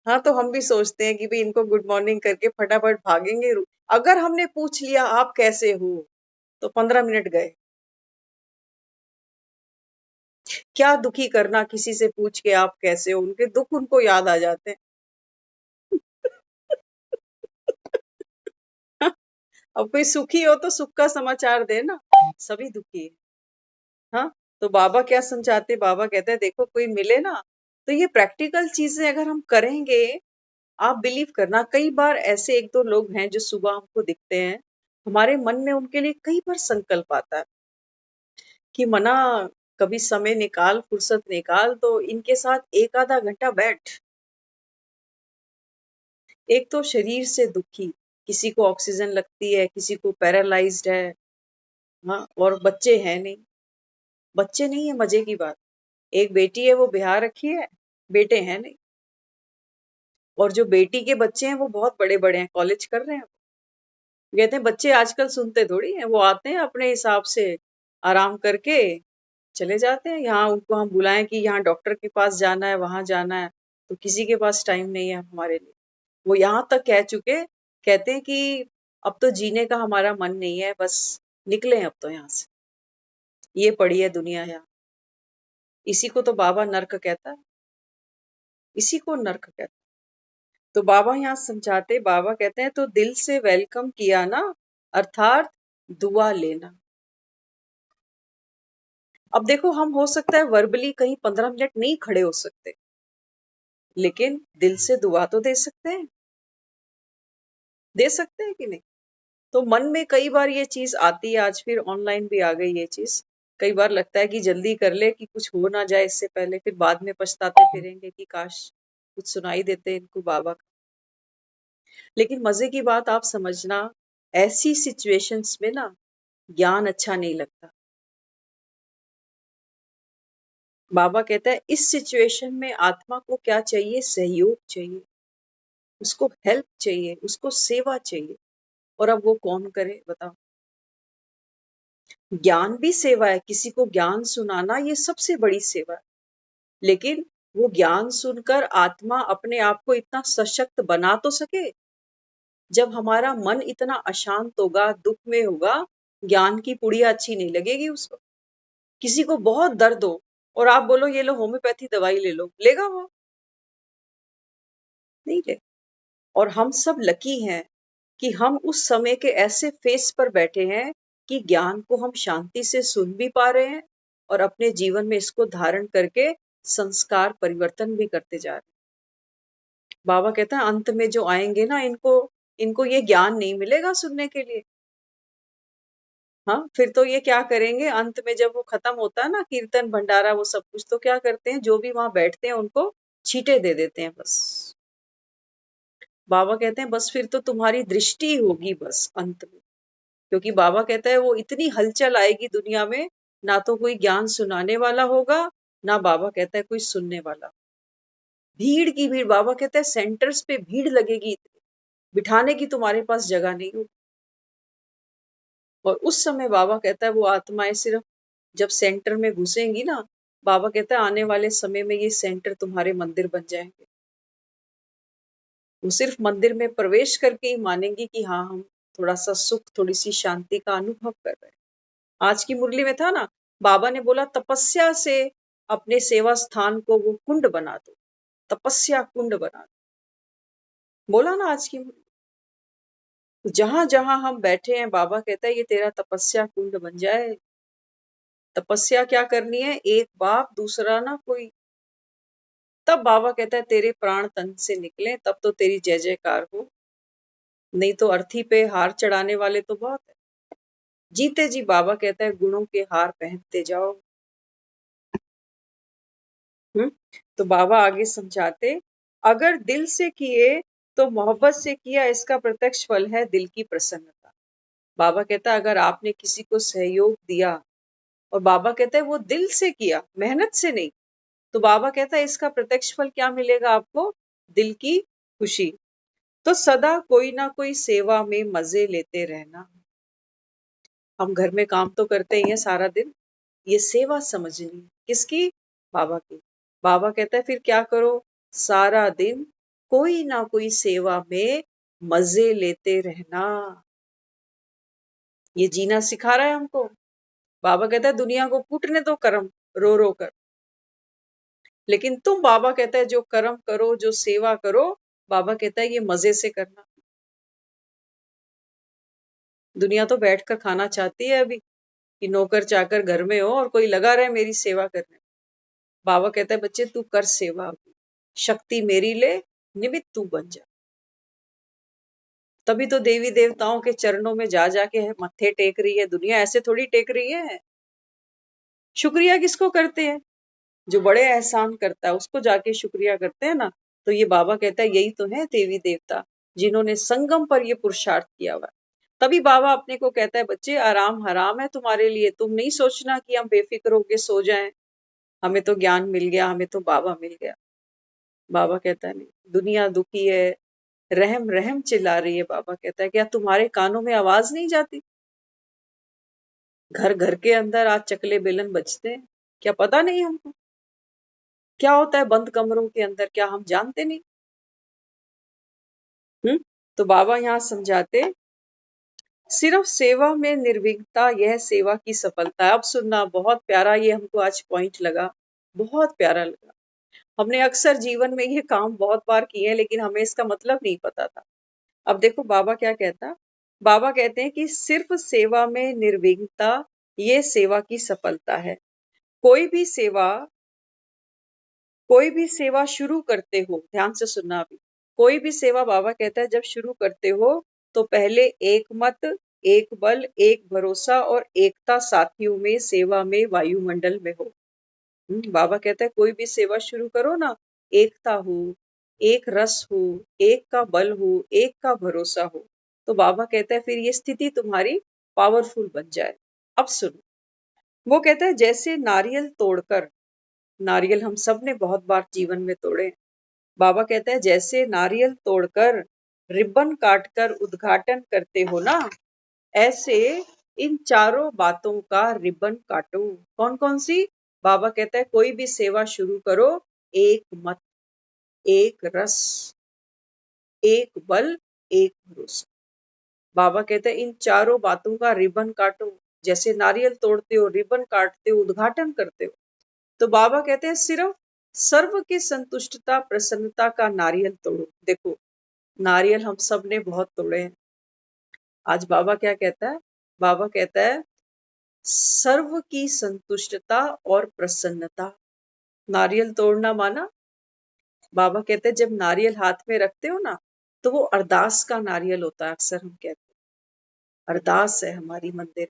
हाँ तो हम भी सोचते हैं कि भाई इनको गुड मॉर्निंग करके फटाफट भागेंगे। अगर हमने पूछ लिया आप कैसे हो तो 15 मिनट गए। क्या दुखी करना किसी से पूछ के आप कैसे हो, उनके दुख उनको याद आ जाते हैं। अब कोई सुखी हो तो सुख का समाचार दे ना, सभी दुखी है। हाँ तो बाबा क्या समझाते? बाबा कहते हैं देखो कोई मिले ना तो ये प्रैक्टिकल चीजें अगर हम करेंगे, आप बिलीव करना कई बार ऐसे एक दो लोग हैं जो सुबह हमको दिखते हैं, हमारे मन में उनके लिए कई बार संकल्प आता है कि मना कभी समय निकाल फुर्सत निकाल तो इनके साथ एक आधा घंटा बैठ। एक तो शरीर से दुखी, किसी को ऑक्सीजन लगती है, किसी को पैरालाइज्ड है। हाँ और बच्चे हैं नहीं, बच्चे नहीं है मजे की बात। एक बेटी है वो ब्याह रखी है, बेटे हैं नहीं। और जो बेटी के बच्चे हैं वो बहुत बड़े बड़े हैं, कॉलेज कर रहे हैं। कहते हैं बच्चे आजकल सुनते थोड़ी हैं, वो आते हैं अपने हिसाब से आराम करके चले जाते हैं। यहाँ उनको हम बुलाएं कि यहाँ डॉक्टर के पास जाना है वहां जाना है तो किसी के पास टाइम नहीं है हमारे लिए। वो यहाँ तक कह चुके, कहते हैं कि अब तो जीने का हमारा मन नहीं है, बस निकले अब तो यहाँ से, ये पड़ी है दुनिया यहाँ। इसी को तो बाबा नर्क कहता है, इसी को नर्क कहता है। तो बाबा यहाँ समझाते, बाबा कहते हैं तो दिल से वेलकम किया ना, अर्थात दुआ लेना। अब देखो हम हो सकता है वर्बली कहीं 15 मिनट नहीं खड़े हो सकते, लेकिन दिल से दुआ तो दे सकते हैं, दे सकते हैं कि नहीं? तो मन में कई बार ये चीज आती है, आज फिर ऑनलाइन भी आ गई ये चीज। कई बार लगता है कि जल्दी कर ले कि कुछ हो ना जाए इससे पहले, फिर बाद में पछताते फिरेंगे कि काश कुछ सुनाई देते इनको बाबा का। लेकिन मजे की बात आप समझना, ऐसी सिचुएशंस में ना ज्ञान अच्छा नहीं लगता। बाबा कहता है इस सिचुएशन में आत्मा को क्या चाहिए? सहयोग चाहिए, उसको हेल्प चाहिए, उसको सेवा चाहिए। और अब वो कौन करे बताओ? ज्ञान भी सेवा है, किसी को ज्ञान सुनाना ये सबसे बड़ी सेवा है। लेकिन वो ज्ञान सुनकर आत्मा अपने आप को इतना सशक्त बना तो सके। जब हमारा मन इतना अशांत होगा, दुख में होगा, ज्ञान की पुड़िया अच्छी नहीं लगेगी उसको। किसी को बहुत दर्द हो और आप बोलो ये लो होम्योपैथी दवाई ले लो, लेगा वो? नहीं ले। और हम सब लकी हैं कि हम उस समय के ऐसे फेस पर बैठे हैं कि ज्ञान को हम शांति से सुन भी पा रहे हैं और अपने जीवन में इसको धारण करके संस्कार परिवर्तन भी करते जा रहे हैं। बाबा कहता है अंत में जो आएंगे ना, इनको इनको ये ज्ञान नहीं मिलेगा सुनने के लिए। हाँ, फिर तो ये क्या करेंगे, अंत में जब वो खत्म होता है ना कीर्तन भंडारा वो सब कुछ, तो क्या करते हैं, जो भी वहां बैठते हैं उनको छींटे दे देते हैं बस। बाबा कहते हैं बस फिर तो तुम्हारी दृष्टि होगी बस अंत में, क्योंकि बाबा कहता है वो इतनी हलचल आएगी दुनिया में, ना तो कोई ज्ञान सुनाने वाला होगा, ना बाबा कहता है कोई सुनने वाला। भीड़ की भीड़, बाबा कहता है सेंटर्स पे भीड़ लगेगी, बिठाने की तुम्हारे पास जगह नहीं होगी। और उस समय बाबा कहता है वो आत्माएं सिर्फ जब सेंटर में घुसेंगी ना, बाबा कहता है आने वाले समय में ये सेंटर तुम्हारे मंदिर बन जाएंगे। वो सिर्फ मंदिर में प्रवेश करके ही मानेंगी कि हाँ हम थोड़ा सा सुख, थोड़ी सी शांति का अनुभव कर रहे हैं। आज की मुरली में था ना, बाबा ने बोला तपस्या से अपने सेवा स्थान को वो कुंड बना दो, तपस्या कुंड बना दो, बोला ना आज की मुरली। जहां जहां हम बैठे हैं बाबा कहता है ये तेरा तपस्या कुंड बन जाए। तपस्या क्या करनी है, एक बाप दूसरा ना कोई, तब बाबा कहता है तेरे प्राण तन से निकले, तब तो तेरी जय जयकार हो। नहीं तो अर्थी पे हार चढ़ाने वाले तो बहुत है। जीते जी बाबा कहता है गुणों के हार पहनते जाओ। तो बाबा आगे समझाते, अगर दिल से किए तो मोहब्बत से किया, इसका प्रत्यक्ष फल है दिल की प्रसन्नता। बाबा कहता है अगर आपने किसी को सहयोग दिया, और बाबा कहता है वो दिल से किया, मेहनत से नहीं, तो बाबा कहता है इसका प्रत्यक्ष फल क्या मिलेगा आपको, दिल की खुशी। तो सदा कोई ना कोई सेवा में मजे लेते रहना। हम घर में काम तो करते ही हैं सारा दिन, ये सेवा समझनी है। किसकी, बाबा की। बाबा कहता है फिर क्या करो, सारा दिन कोई ना कोई सेवा में मजे लेते रहना। ये जीना सिखा रहा है हमको। बाबा कहता है दुनिया को कूटने दो कर्म रो रो कर, लेकिन तुम, बाबा कहता है जो कर्म करो, जो सेवा करो, बाबा कहता है ये मजे से करना। दुनिया तो बैठकर खाना चाहती है अभी, कि नौकर चाकर घर में हो और कोई लगा रहे मेरी सेवा करने। बाबा कहता है बच्चे तू कर सेवा अभी, शक्ति मेरी ले, निमित्त तू बन जा। तभी तो देवी देवताओं के चरणों में जा जाके मत्थे टेक रही है दुनिया, ऐसे थोड़ी टेक रही है। शुक्रिया किसको करते हैं, जो बड़े एहसान करता है उसको जाके शुक्रिया करते हैं ना। तो ये बाबा कहता है यही तो है देवी देवता, जिन्होंने संगम पर ये पुरुषार्थ किया हुआ। तभी बाबा अपने को कहता है बच्चे आराम हराम है तुम्हारे लिए, तुम नहीं सोचना कि हम बेफिक्र होके सो जाएं, हमें तो ज्ञान मिल गया, हमें तो बाबा मिल गया। बाबा कहता है नहीं, दुनिया दुखी है, रहम रहम चिल्ला रही है। बाबा कहता है क्या तुम्हारे कानों में आवाज नहीं जाती, घर घर के अंदर आज चकले बेलन बजते हैं, क्या पता नहीं हमको क्या होता है बंद कमरों के अंदर, क्या हम जानते नहीं। तो बाबा यहाँ समझाते, सिर्फ सेवा में निर्विघ्नता यह सेवा की सफलता है। अब सुनना, बहुत प्यारा ये हमको आज पॉइंट लगा, बहुत प्यारा लगा। हमने अक्सर जीवन में ये काम बहुत बार किए हैं, लेकिन हमें इसका मतलब नहीं पता था। अब देखो बाबा क्या कहता, बाबा कहते हैं कि सिर्फ सेवा में निर्विघ्नता ये सेवा की सफलता है। कोई भी सेवा, कोई भी सेवा शुरू करते हो, ध्यान से सुनना अभी, कोई भी सेवा बाबा कहता है जब शुरू करते हो तो पहले एक मत, एक बल, एक भरोसा और एकता साथियों में सेवा में वायुमंडल में हो। बाबा कहता है कोई भी सेवा शुरू करो ना, एकता हो, एक रस हो, एक का बल हो, एक का भरोसा हो, तो बाबा कहता है फिर ये स्थिति तुम्हारी पावरफुल बन जाए। अब सुनो, वो कहता है जैसे नारियल तोड़कर, नारियल हम सब ने बहुत बार जीवन में तोड़े। बाबा कहता है जैसे नारियल तोड़कर रिबन काटकर उद्घाटन करते हो ना, ऐसे इन चारों बातों का रिबन काटो। कौन कौन सी, बाबा कहता है कोई भी सेवा शुरू करो, एक मत, एक रस, एक बल, एक भरोसा। बाबा कहते हैं इन चारों बातों का रिबन काटो, जैसे नारियल तोड़ते हो, रिबन काटते हो, उद्घाटन करते हो। तो बाबा कहते हैं सिर्फ सर्व की संतुष्टता प्रसन्नता का नारियल तोड़ो। देखो नारियल हम सब ने बहुत तोड़े हैं। आज बाबा क्या कहता है, बाबा कहता है सर्व की संतुष्टता और प्रसन्नता। नारियल तोड़ना माना, बाबा कहते हैं जब नारियल हाथ में रखते हो ना, तो वो अरदास का नारियल होता है। अक्सर हम कहते हैं अरदास है हमारी मंदिर,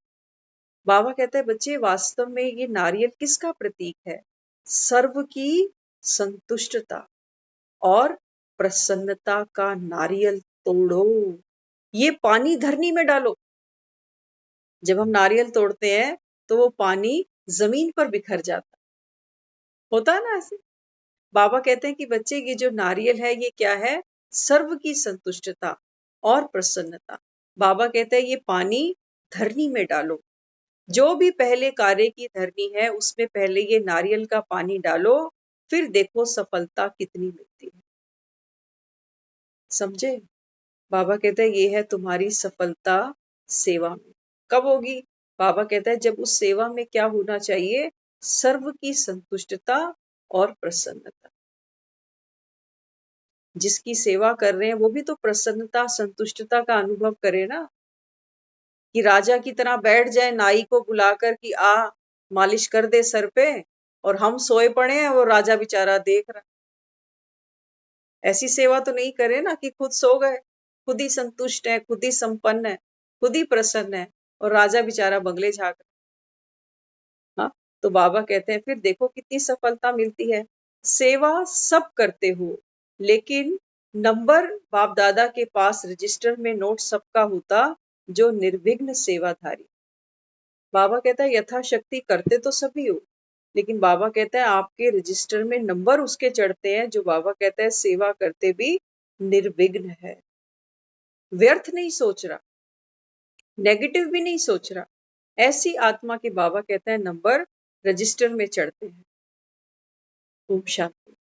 बाबा कहते हैं बच्चे वास्तव में ये नारियल किसका प्रतीक है? सर्व की संतुष्टता और प्रसन्नता का नारियल तोड़ो। ये पानी धरनी में डालो। जब हम नारियल तोड़ते हैं तो वो पानी जमीन पर बिखर जाता होता है ना ऐसे। बाबा कहते हैं कि बच्चे ये जो नारियल है ये क्या है? सर्व की संतुष्टता और प्रसन्नता। बाबा कहते हैं ये पानी धरनी में डालो। जो भी पहले कार्य की धरनी है उसमें पहले ये नारियल का पानी डालो, फिर देखो सफलता कितनी मिलती है। समझे? बाबा कहते हैं ये है तुम्हारी सफलता सेवा में। कब होगी? बाबा कहता है जब उस सेवा में क्या होना चाहिए? सर्व की संतुष्टता और प्रसन्नता। जिसकी सेवा कर रहे हैं वो भी तो प्रसन्नता संतुष्टता का अनुभव करे ना, कि राजा की तरह बैठ जाए नाई को बुलाकर कि आ मालिश कर दे सर पे, और हम सोए पड़े हैं वो राजा बेचारा देख रहा। ऐसी सेवा तो नहीं करे ना कि खुद सो गए, खुद ही संतुष्ट है, खुद ही संपन्न है, खुद ही प्रसन्न है, और राजा बेचारा बंगले झांक रहा। हाँ, तो बाबा कहते हैं फिर देखो कितनी सफलता मिलती है। सेवा सब करते हो, लेकिन नंबर बाप दादा के पास रजिस्टर में नोट सबका होता जो निर्विघ्न सेवाधारी। बाबा कहता है यथाशक्ति करते तो सभी हो, लेकिन बाबा कहता है आपके रजिस्टर में नंबर उसके चढ़ते हैं जो बाबा कहता है सेवा करते भी निर्विघ्न है। व्यर्थ नहीं सोच रहा, नेगेटिव भी नहीं सोच रहा। ऐसी आत्मा के बाबा कहता है नंबर रजिस्टर में चढ़ते हैं। ओम शांति।